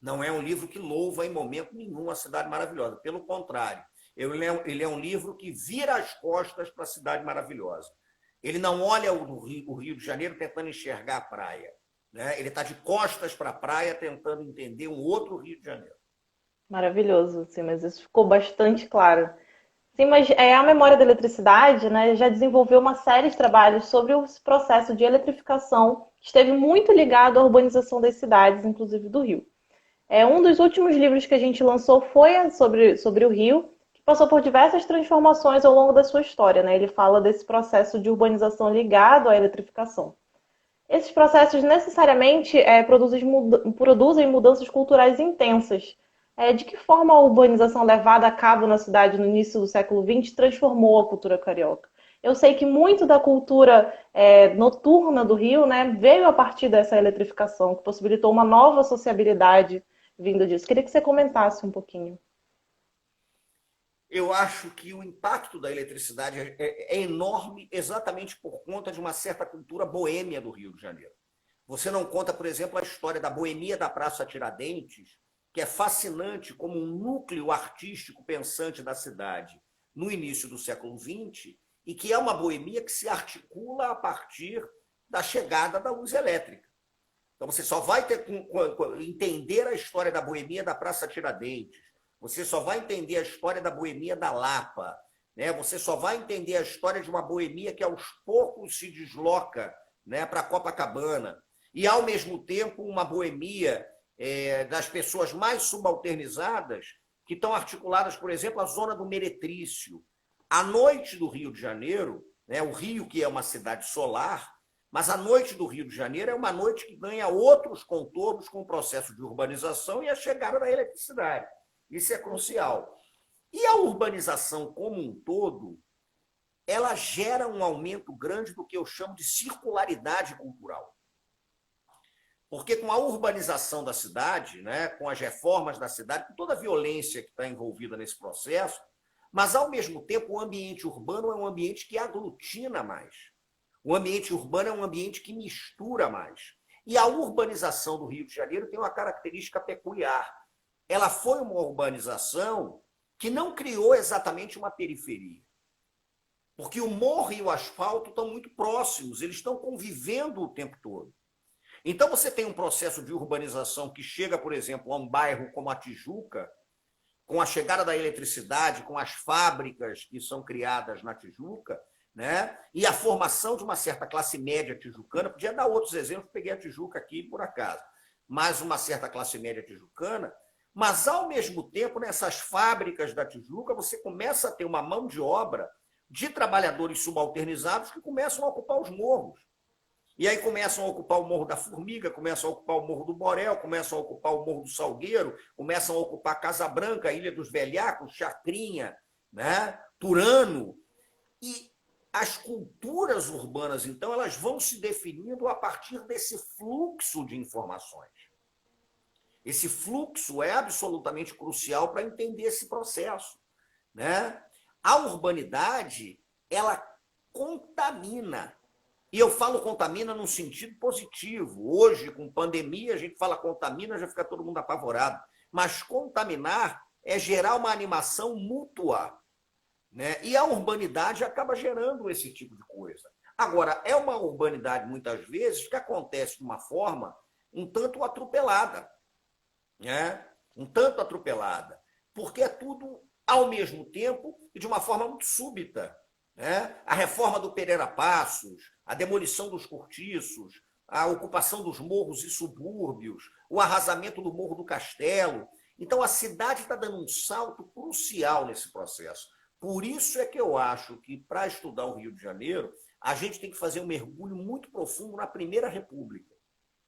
B: Não é um livro que louva em momento nenhum a cidade maravilhosa. Pelo contrário, ele é um livro que vira as costas para a cidade maravilhosa. Ele não olha o Rio de Janeiro tentando enxergar a praia. Né? Ele está de costas para a praia tentando entender um outro Rio de Janeiro.
A: Maravilhoso, sim, mas isso ficou bastante claro. Sim, mas a memória da eletricidade, né, já desenvolveu uma série de trabalhos sobre o processo de eletrificação, que esteve muito ligado à urbanização das cidades, inclusive do Rio. Um dos últimos livros que a gente lançou foi sobre o Rio, que passou por diversas transformações ao longo da sua história, né? Ele fala desse processo de urbanização ligado à eletrificação. Esses processos necessariamente produzem mudanças culturais intensas. De que forma a urbanização levada a cabo na cidade no início do século XX transformou a cultura carioca? Eu sei que muito da cultura noturna do Rio, né, veio a partir dessa eletrificação, que possibilitou uma nova sociabilidade vindo disso. Queria que você comentasse um pouquinho.
B: Eu acho que o impacto da eletricidade é enorme exatamente por conta de uma certa cultura boêmia do Rio de Janeiro. Você não conta, por exemplo, a história da boemia da Praça Tiradentes, que é fascinante como um núcleo artístico pensante da cidade no início do século XX, e que é uma boemia que se articula a partir da chegada da luz elétrica. Então você só vai entender a história da boemia da Praça Tiradentes, você só vai entender a história da boemia da Lapa, né? Você só vai entender a história de uma boemia que aos poucos se desloca, né, para Copacabana, e ao mesmo tempo uma boemia das pessoas mais subalternizadas, que estão articuladas, por exemplo, a zona do Meretrício. A noite do Rio de Janeiro, né, o Rio, que é uma cidade solar, mas a noite do Rio de Janeiro é uma noite que ganha outros contornos com o processo de urbanização e a chegada da eletricidade. Isso é crucial. E a urbanização como um todo, ela gera um aumento grande do que eu chamo de circularidade cultural. Porque com a urbanização da cidade, né, com as reformas da cidade, com toda a violência que está envolvida nesse processo, mas, ao mesmo tempo, o ambiente urbano é um ambiente que aglutina mais. O ambiente urbano é um ambiente que mistura mais. E a urbanização do Rio de Janeiro tem uma característica peculiar. Ela foi uma urbanização que não criou exatamente uma periferia. Porque o morro e o asfalto estão muito próximos, eles estão convivendo o tempo todo. Então você tem um processo de urbanização que chega, por exemplo, a um bairro como a Tijuca, com a chegada da eletricidade, com as fábricas que são criadas na Tijuca, né? E a formação de uma certa classe média tijucana. Podia dar outros exemplos, peguei a Tijuca aqui por acaso, mas uma certa classe média tijucana. Mas, ao mesmo tempo, nessas fábricas da Tijuca, você começa a ter uma mão de obra de trabalhadores subalternizados que começam a ocupar os morros. E aí começam a ocupar o Morro da Formiga, começam a ocupar o Morro do Borel, começam a ocupar o Morro do Salgueiro, começam a ocupar Casa Branca, Ilha dos Velhacos, Chacrinha, né? Turano. E as culturas urbanas, então, elas vão se definindo a partir desse fluxo de informações. Esse fluxo é absolutamente crucial para entender esse processo, né? A urbanidade, ela contamina. E eu falo contamina num sentido positivo. Hoje, com pandemia, a gente fala contamina, já fica todo mundo apavorado. Mas contaminar é gerar uma animação mútua, né? E a urbanidade acaba gerando esse tipo de coisa. Agora, é uma urbanidade, muitas vezes, que acontece de uma forma um tanto atropelada, né? Um tanto atropelada, porque é tudo ao mesmo tempo e de uma forma muito súbita, né? A reforma do Pereira Passos, a demolição dos cortiços, a ocupação dos morros e subúrbios, o arrasamento do Morro do Castelo. Então, a cidade está dando um salto crucial nesse processo. Por isso é que eu acho que, para estudar o Rio de Janeiro, a gente tem que fazer um mergulho muito profundo na Primeira República,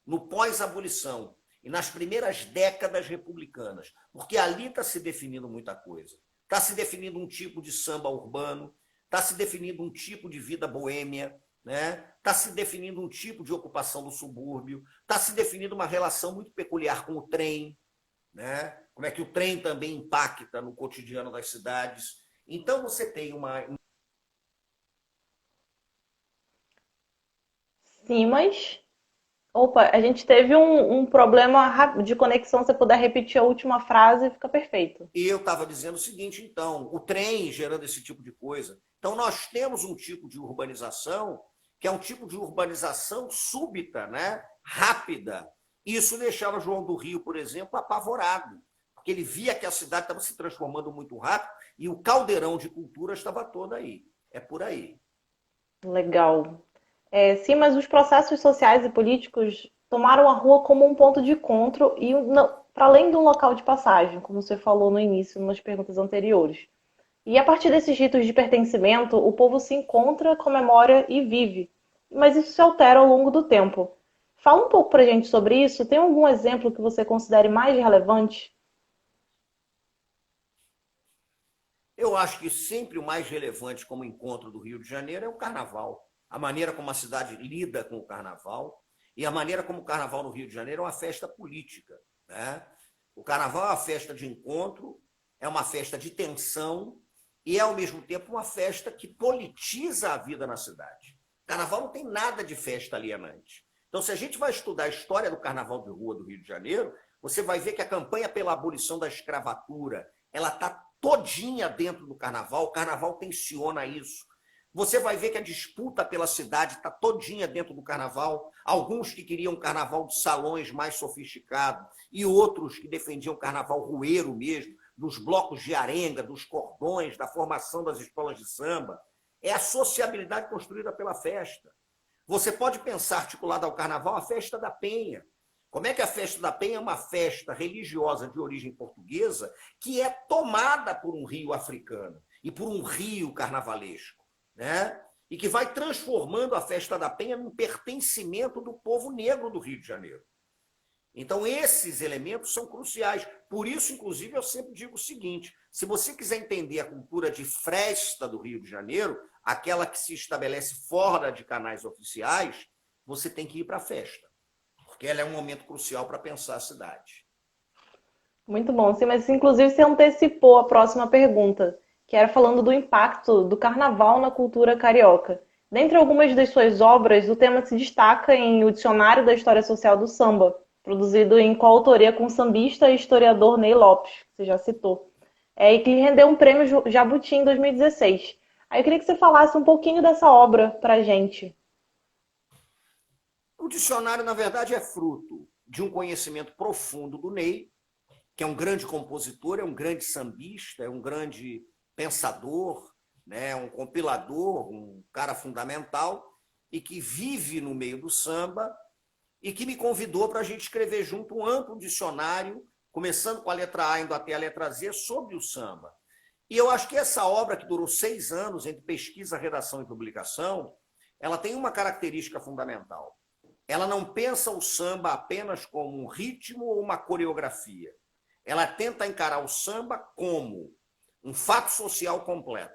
B: no pós-abolição e nas primeiras décadas republicanas, porque ali está se definindo muita coisa. Está se definindo um tipo de samba urbano, está se definindo um tipo de vida boêmia, né? Está se definindo um tipo de ocupação do subúrbio, está se definindo uma relação muito peculiar com o trem, né? Como é que o trem também impacta no cotidiano das cidades. Então, você tem uma...
A: Sim, mas. Opa, a gente teve um problema de conexão. Se você puder repetir a última frase, fica perfeito.
B: E eu estava dizendo o seguinte, então, o trem gerando esse tipo de coisa. Então, nós temos um tipo de urbanização que é um tipo de urbanização súbita, né? Rápida. Isso deixava João do Rio, por exemplo, apavorado. porque ele via que a cidade estava se transformando muito rápido e o caldeirão de cultura estava todo aí. É por aí.
A: Legal. Sim, mas os processos sociais e políticos tomaram a rua como um ponto de encontro e para além de um local de passagem, como você falou no início, nas perguntas anteriores. E a partir desses ritos de pertencimento, o povo se encontra, comemora e vive. Mas isso se altera ao longo do tempo. Fala um pouco pra gente sobre isso. Tem algum exemplo que você considere mais relevante?
B: Eu acho que sempre o mais relevante como encontro do Rio de Janeiro é o carnaval. A maneira como a cidade lida com o carnaval e a maneira como o carnaval no Rio de Janeiro é uma festa política. Né? O carnaval é uma festa de encontro, é uma festa de tensão e é, ao mesmo tempo, uma festa que politiza a vida na cidade. O carnaval não tem nada de festa alienante. Então, se a gente vai estudar a história do carnaval de rua do Rio de Janeiro, você vai ver que a campanha pela abolição da escravatura, ela está todinha dentro do carnaval, o carnaval tensiona isso. Você vai ver que a disputa pela cidade está todinha dentro do carnaval, alguns que queriam um carnaval de salões mais sofisticado e outros que defendiam o carnaval rueiro mesmo, dos blocos de arenga, dos cordões, da formação das escolas de samba. É a sociabilidade construída pela festa. Você pode pensar, articulada ao carnaval, a festa da Penha. Como é que a festa da Penha é uma festa religiosa de origem portuguesa que é tomada por um rio africano e por um rio carnavalesco, né? E que vai transformando a festa da Penha num pertencimento do povo negro do Rio de Janeiro. Então, esses elementos são cruciais. Por isso, inclusive, eu sempre digo o seguinte, se você quiser entender a cultura de festa do Rio de Janeiro, aquela que se estabelece fora de canais oficiais, você tem que ir para a festa, porque ela é um momento crucial para pensar a cidade.
A: Muito bom. Sim, mas inclusive você antecipou a próxima pergunta, que era falando do impacto do carnaval na cultura carioca. Dentre algumas das suas obras, o tema se destaca em O Dicionário da História Social do Samba, produzido em coautoria com o sambista e historiador Ney Lopes, que você já citou, e que lhe rendeu um prêmio Jabuti em 2016. Aí eu queria que você falasse um pouquinho dessa obra para a gente.
B: O dicionário, na verdade, é fruto de um conhecimento profundo do Ney, que é um grande compositor, é um grande sambista, é um grande pensador, né, um compilador, um cara fundamental, e que vive no meio do samba, e que me convidou para a gente escrever junto um amplo dicionário, começando com a letra A, indo até a letra Z, sobre o samba. E eu acho que essa obra, que durou 6 anos, entre pesquisa, redação e publicação, ela tem uma característica fundamental. Ela não pensa o samba apenas como um ritmo ou uma coreografia. Ela tenta encarar o samba como um fato social completo.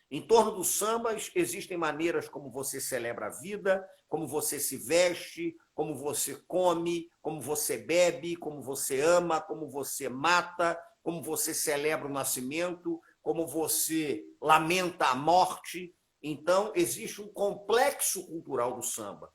B: Em torno do samba existem maneiras como você celebra a vida, como você se veste, como você come, como você bebe, como você ama, como você mata, como você celebra o nascimento, como você lamenta a morte. Então, existe um complexo cultural do samba.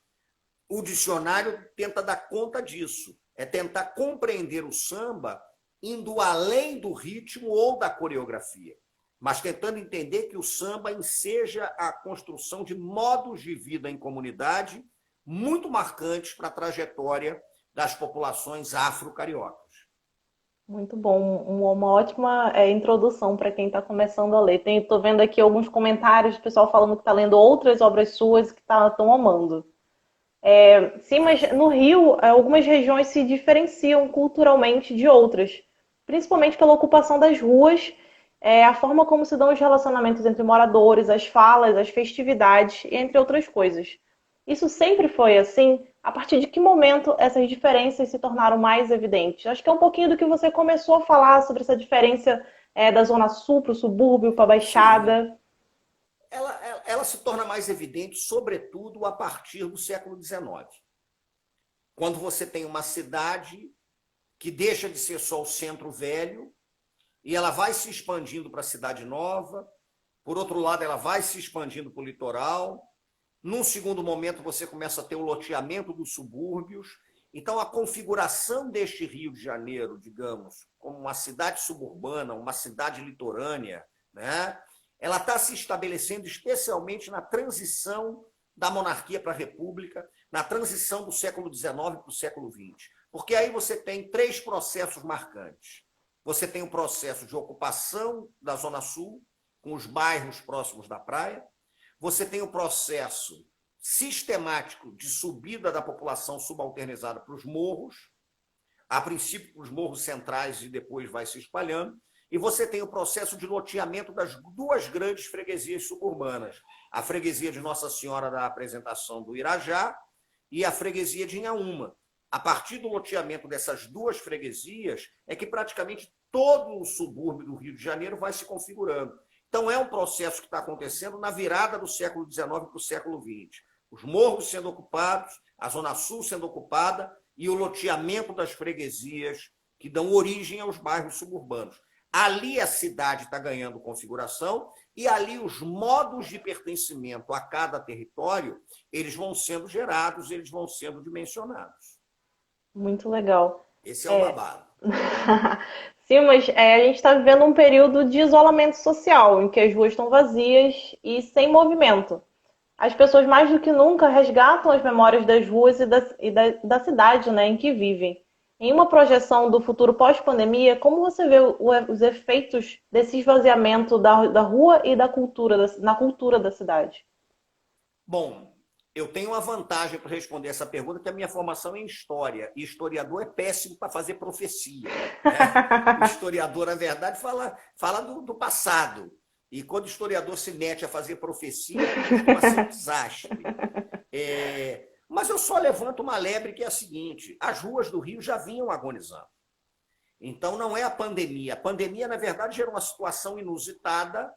B: O dicionário tenta dar conta disso, é tentar compreender o samba indo além do ritmo ou da coreografia, mas tentando entender que o samba enseja a construção de modos de vida em comunidade muito marcantes para a trajetória das populações afro-cariocas.
A: Muito bom, uma ótima introdução para quem está começando a ler. Estou vendo aqui alguns comentários do pessoal falando que está lendo outras obras suas que estão amando. Sim, mas no Rio, algumas regiões se diferenciam culturalmente de outras, principalmente pela ocupação das ruas, a forma como se dão os relacionamentos entre moradores, as falas, as festividades, entre outras coisas. Isso sempre foi assim? A partir de que momento essas diferenças se tornaram mais evidentes? Acho que é um pouquinho do que você começou a falar sobre essa diferença da Zona Sul para o subúrbio, para a
B: Sim,
A: Baixada.
B: ela se torna mais evidente, sobretudo, a partir do século XIX. Quando você tem uma cidade que deixa de ser só o centro velho e ela vai se expandindo para a cidade nova, por outro lado, ela vai se expandindo para o litoral. Num segundo momento, você começa a ter o loteamento dos subúrbios. Então, a configuração deste Rio de Janeiro, digamos, como uma cidade suburbana, uma cidade litorânea, né? Ela está se estabelecendo especialmente na transição da monarquia para a república, na transição do século XIX para o século XX. Porque aí você tem 3 processos marcantes. você tem o processo de ocupação da Zona Sul, com os bairros próximos da praia, você tem o processo sistemático de subida da população subalternizada para os morros, a princípio para os morros centrais e depois vai se espalhando, e você tem o processo de loteamento das duas grandes freguesias suburbanas, a freguesia de Nossa Senhora da Apresentação do Irajá e a freguesia de Inhaúma. A partir do loteamento dessas duas freguesias é que praticamente todo o subúrbio do Rio de Janeiro vai se configurando. Então, é um processo que está acontecendo na virada do século XIX para o século XX. Os morros sendo ocupados, a Zona Sul sendo ocupada e o loteamento das freguesias que dão origem aos bairros suburbanos. Ali a cidade está ganhando configuração e ali os modos de pertencimento a cada território, eles vão sendo gerados, eles vão sendo dimensionados.
A: Muito legal.
B: Esse é o babado.
A: Sim, mas a gente está vivendo um período de isolamento social, em que as ruas estão vazias e sem movimento. As pessoas, mais do que nunca, resgatam as memórias das ruas da cidade, né, em que vivem. Em uma projeção do futuro pós-pandemia, como você vê os efeitos desse esvaziamento da rua e da cultura, na cultura da cidade?
B: Bom, eu tenho uma vantagem para responder essa pergunta, que a minha formação é em história, e historiador é péssimo para fazer profecia. Né? O historiador, na verdade, fala do passado. E quando o historiador se mete a fazer profecia, costuma ser um desastre. Mas eu só levanto uma lebre que é a seguinte: as ruas do Rio já vinham agonizando. Então, não é a pandemia. A pandemia, na verdade, gerou uma situação inusitada,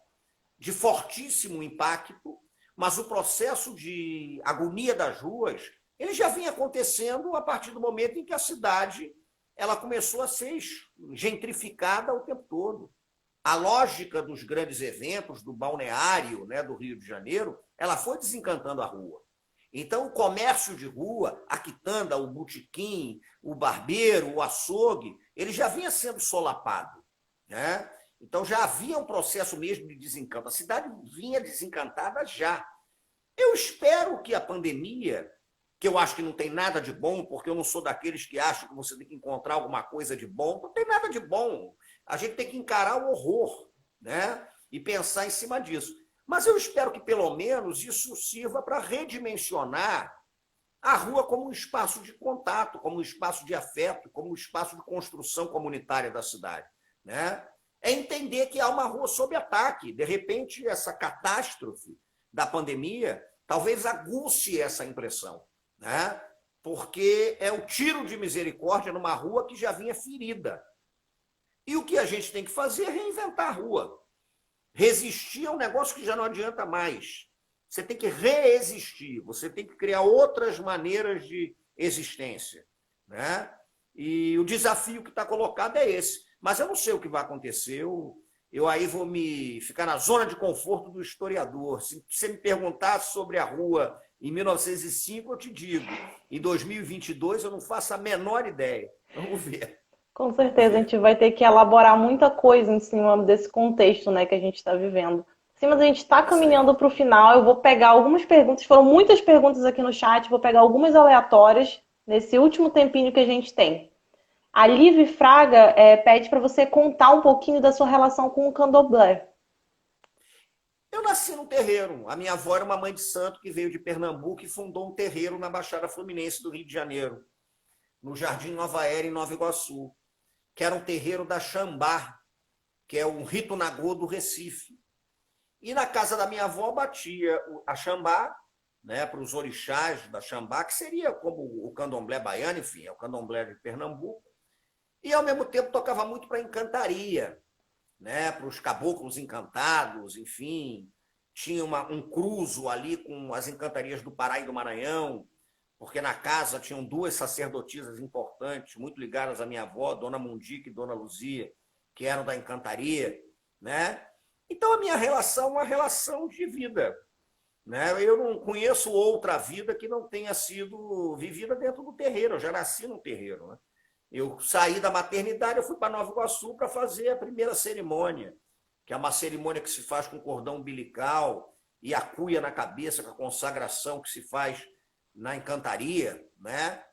B: de fortíssimo impacto, mas o processo de agonia das ruas, ele já vinha acontecendo a partir do momento em que a cidade ela começou a ser gentrificada o tempo todo. A lógica dos grandes eventos, do balneário, né, do Rio de Janeiro, ela foi desencantando a rua. Então, o comércio de rua, a quitanda, o botequim, o barbeiro, o açougue, ele já vinha sendo solapado. Né? Então, já havia um processo mesmo de desencanto. A cidade vinha desencantada já. Eu espero que a pandemia, que eu acho que não tem nada de bom, porque eu não sou daqueles que acham que você tem que encontrar alguma coisa de bom, não tem nada de bom. A gente tem que encarar o horror, né? E pensar em cima disso. Mas eu espero que, pelo menos, isso sirva para redimensionar a rua como um espaço de contato, como um espaço de afeto, como um espaço de construção comunitária da cidade. Né? É entender que há uma rua sob ataque. De repente, essa catástrofe da pandemia talvez aguce essa impressão. Né? Porque é o tiro de misericórdia numa rua que já vinha ferida. E o que a gente tem que fazer é reinventar a rua. Resistir é um negócio que já não adianta mais. Você tem que reexistir, você tem que criar outras maneiras de existência. Né? E o desafio que está colocado é esse. Mas eu não sei o que vai acontecer. Eu aí vou ficar na zona de conforto do historiador. Se você me perguntar sobre a rua em 1905, eu te digo. Em 2022, eu não faço a menor ideia. Vamos ver.
A: Com certeza, a gente vai ter que elaborar muita coisa em cima desse contexto, né, que a gente está vivendo. Sim, mas a gente está caminhando para o final. Eu vou pegar algumas perguntas, foram muitas perguntas aqui no chat, vou pegar algumas aleatórias nesse último tempinho que a gente tem. A Liv Fraga pede para você contar um pouquinho da sua relação com o candomblé.
B: Eu nasci num terreiro. A minha avó era uma mãe de santo que veio de Pernambuco e fundou um terreiro na Baixada Fluminense do Rio de Janeiro, no Jardim Nova Era, em Nova Iguaçu, que era um terreiro da Xambá, que é um rito nagô do Recife. E na casa da minha avó batia a Xambá, né, para os orixás da Xambá, que seria como o candomblé baiano, enfim, é o candomblé de Pernambuco. E, ao mesmo tempo, tocava muito para a encantaria, né, para os caboclos encantados, enfim. Tinha um cruzo ali com as encantarias do Pará e do Maranhão, porque na casa tinham duas sacerdotisas importantes, muito ligadas à minha avó, Dona Mundica e Dona Luzia, que eram da encantaria. Né? Então, a minha relação é uma relação de vida. Né? Eu não conheço outra vida que não tenha sido vivida dentro do terreiro. Eu já nasci no terreiro. Né? Eu saí da maternidade, eu fui para Nova Iguaçu para fazer a primeira cerimônia, que é uma cerimônia que se faz com cordão umbilical e a cuia na cabeça, com a consagração que se faz na encantaria. Né?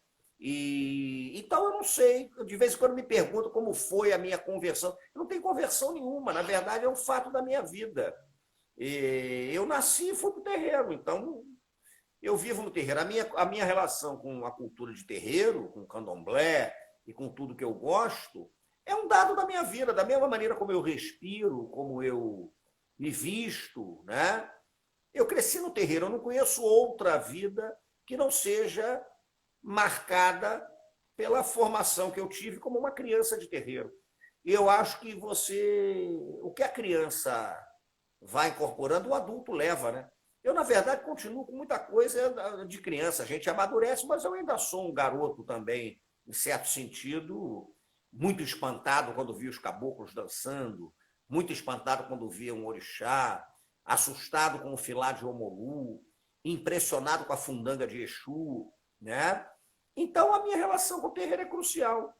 B: Então, eu não sei. De vez em quando me pergunto como foi a minha conversão. Não tem conversão nenhuma. Na verdade, é um fato da minha vida. Eu nasci e fui para o terreiro. Então, eu vivo no terreiro. A minha relação com a cultura de terreiro, com o candomblé e com tudo que eu gosto, é um dado da minha vida. Da mesma maneira como eu respiro, como eu me visto, né? Eu cresci no terreiro. Eu não conheço outra vida que não seja marcada pela formação que eu tive como uma criança de terreiro. E eu acho que o que a criança vai incorporando, o adulto leva, né? Eu, na verdade, continuo com muita coisa de criança. A gente amadurece, mas eu ainda sou um garoto também, em certo sentido, muito espantado quando vi os caboclos dançando, muito espantado quando via um orixá, assustado com o filá de Omolu, impressionado com a fundanga de Exu, né? Então, a minha relação com o terreiro é crucial.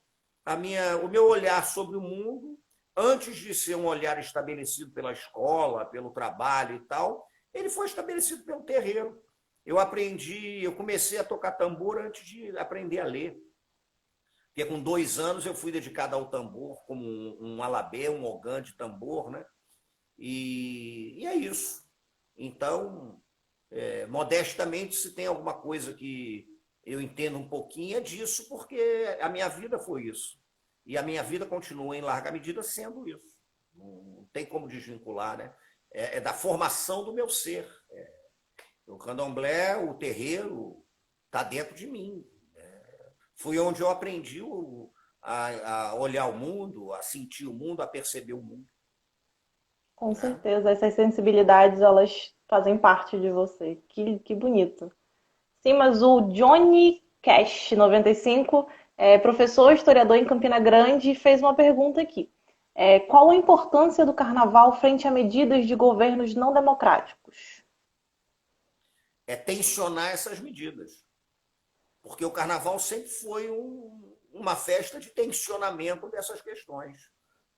B: O meu olhar sobre o mundo, antes de ser um olhar estabelecido pela escola, pelo trabalho e tal, ele foi estabelecido pelo terreiro. Eu comecei a tocar tambor antes de aprender a ler. Porque com 2 anos eu fui dedicado ao tambor, como um alabê, um ogã de tambor, né? E é isso. Então, modestamente, se tem alguma coisa que eu entendo um pouquinho, é disso, porque a minha vida foi isso. E a minha vida continua, em larga medida, sendo isso. Não tem como desvincular, né? É da formação do meu ser. O candomblé, o terreiro, está dentro de mim. Foi onde eu aprendi a olhar o mundo, a sentir o mundo, a perceber o mundo.
A: Com
B: Né?
A: certeza, essas sensibilidades, elas fazem parte de você. Que bonito. Sim, mas o Johnny Cash, 95, professor, historiador em Campina Grande, fez uma pergunta aqui. Qual a importância do carnaval frente a medidas de governos não democráticos?
B: É tensionar essas medidas. Porque o carnaval sempre foi uma festa de tensionamento dessas questões.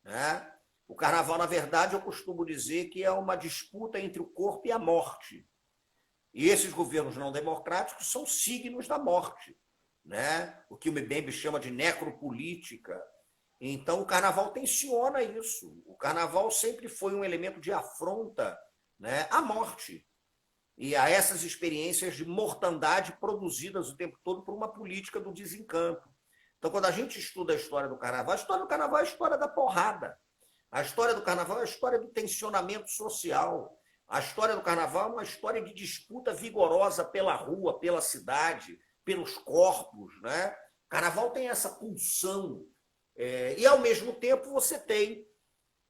B: Né? O carnaval, na verdade, eu costumo dizer que é uma disputa entre o corpo e a morte. E esses governos não democráticos são signos da morte, né? O que o Mbembe chama de necropolítica. Então, o carnaval tensiona isso. O carnaval sempre foi um elemento de afronta, né, à morte e a essas experiências de mortandade produzidas o tempo todo por uma política do desencanto. Então, quando a gente estuda a história do carnaval é a história da porrada. A história do carnaval é a história do tensionamento social. A história do carnaval é uma história de disputa vigorosa pela rua, pela cidade, pelos corpos. Né? O carnaval tem essa pulsão. E, ao mesmo tempo, você tem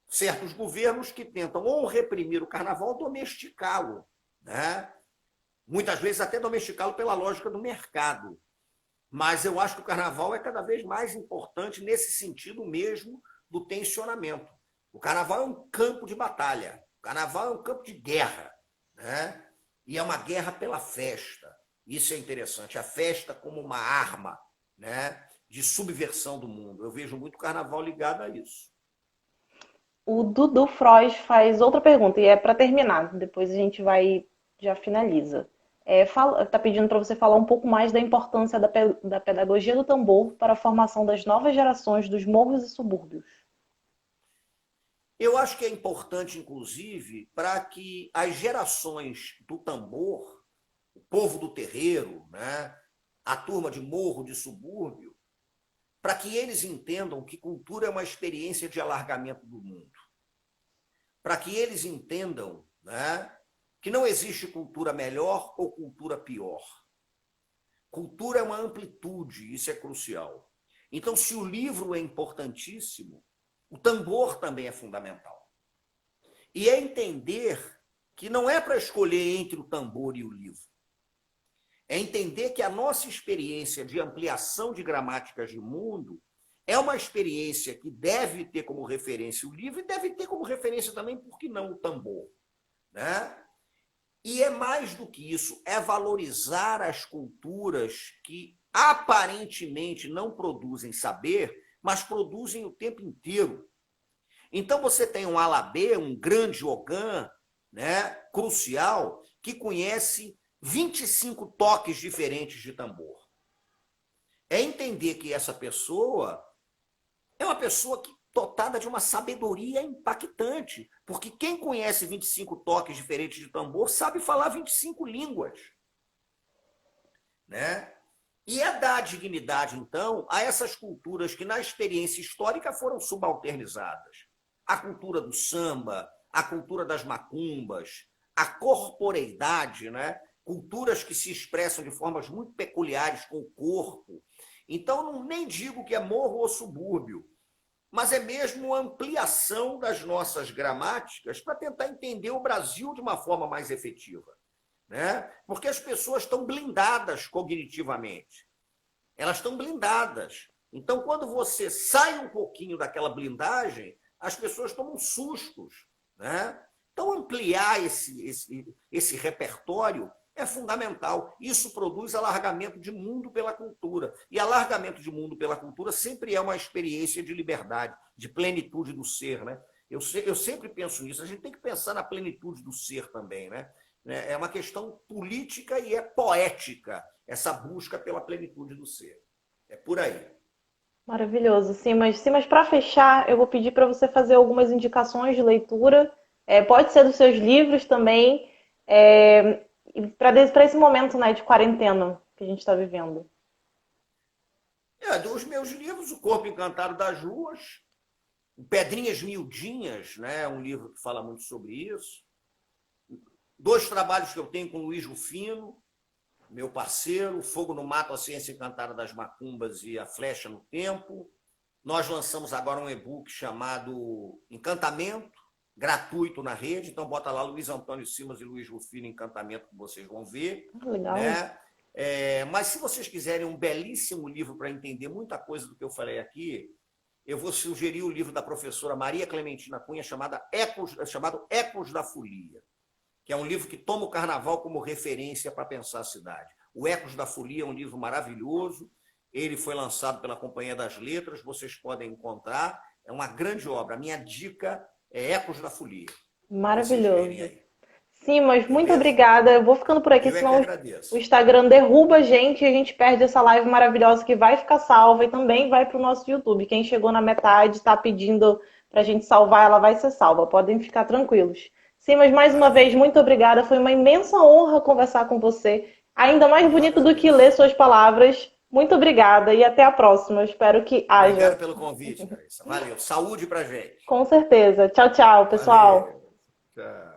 B: certos governos que tentam ou reprimir o carnaval ou domesticá-lo. Né? Muitas vezes até domesticá-lo pela lógica do mercado. Mas eu acho que o carnaval é cada vez mais importante nesse sentido mesmo do tensionamento. O carnaval é um campo de batalha. O carnaval é um campo de guerra. Né? E é uma guerra pela festa. Isso é interessante. A festa como uma arma, né, de subversão do mundo. Eu vejo muito o carnaval ligado a isso.
A: O Dudu Frois faz outra pergunta, e é para terminar, depois a gente já finaliza. Tá pedindo para você falar um pouco mais da importância da pedagogia do tambor para a formação das novas gerações dos morros e subúrbios.
B: Eu acho que é importante, inclusive, para que as gerações do tambor, o povo do terreiro, né, a turma de morro, de subúrbio, para que eles entendam que cultura é uma experiência de alargamento do mundo. Para que eles entendam, né, que não existe cultura melhor ou cultura pior. Cultura é uma amplitude, isso é crucial. Então, se o livro é importantíssimo, o tambor também é fundamental. E é entender que não é para escolher entre o tambor e o livro. É entender que a nossa experiência de ampliação de gramáticas de mundo é uma experiência que deve ter como referência o livro e deve ter como referência também, por que não, o tambor. Né? E é mais do que isso, é valorizar as culturas que aparentemente não produzem saber, mas produzem o tempo inteiro. Então você tem um alabê, um grande ogã, né, crucial, que conhece 25 toques diferentes de tambor. é entender que essa pessoa é uma pessoa dotada de uma sabedoria impactante, porque quem conhece 25 toques diferentes de tambor sabe falar 25 línguas, né? E é dar dignidade, então, a essas culturas que, na experiência histórica, foram subalternizadas. A cultura do samba, a cultura das macumbas, a corporeidade, né? Culturas que se expressam de formas muito peculiares com o corpo. Então, não nem digo que é morro ou subúrbio, mas é mesmo ampliação das nossas gramáticas para tentar entender o Brasil de uma forma mais efetiva, né? Porque as pessoas estão blindadas cognitivamente. Elas estão blindadas. Então, quando você sai um pouquinho daquela blindagem, as pessoas tomam sustos, né? Então, ampliar esse repertório é fundamental. Isso produz alargamento de mundo pela cultura. E alargamento de mundo pela cultura sempre é uma experiência de liberdade, de plenitude do ser, né? Eu sempre penso nisso. A gente tem que pensar na plenitude do ser também, né? É uma questão política e é poética essa busca pela plenitude do ser. É por aí.
A: Maravilhoso. Sim, mas para fechar, eu vou pedir para você fazer algumas indicações de leitura. Pode ser dos seus livros também, para esse momento, né, de quarentena que a gente está vivendo.
B: Dos meus livros, O Corpo Encantado das Ruas, Pedrinhas Miudinhas, né? Um livro que fala muito sobre isso. 2 trabalhos que eu tenho com o Luiz Rufino, meu parceiro, Fogo no Mato, A Ciência Encantada das Macumbas e A Flecha no Tempo. Nós lançamos agora um e-book chamado Encantamento, gratuito na rede, então bota lá Luiz Antônio Simas e Luiz Rufino Encantamento, que vocês vão ver.
A: Legal.
B: Né? Mas se vocês quiserem um belíssimo livro para entender muita coisa do que eu falei aqui, eu vou sugerir o livro da professora Maria Clementina Cunha, chamado Ecos da Folia, que é um livro que toma o carnaval como referência para pensar a cidade. O Ecos da Folia é um livro maravilhoso, ele foi lançado pela Companhia das Letras, vocês podem encontrar, é uma grande obra. A minha dica é Ecos da Folia.
A: Maravilhoso. Sim, mas muito obrigada. Eu vou ficando por aqui,
B: Eu
A: senão
B: que agradeço.
A: o Instagram derruba a gente e a gente perde essa live maravilhosa que vai ficar salva e também vai para o nosso YouTube. Quem chegou na metade está pedindo para a gente salvar, ela vai ser salva. Podem ficar tranquilos. Sim, mas mais uma vez, muito obrigada. Foi uma imensa honra conversar com você. Ainda mais bonito do que ler suas palavras. Muito obrigada e até a próxima. Eu espero que haja.
B: Obrigado pelo convite, Larissa. Valeu. Saúde pra gente.
A: Com certeza. Tchau, tchau, pessoal.
B: Valeu. Tchau.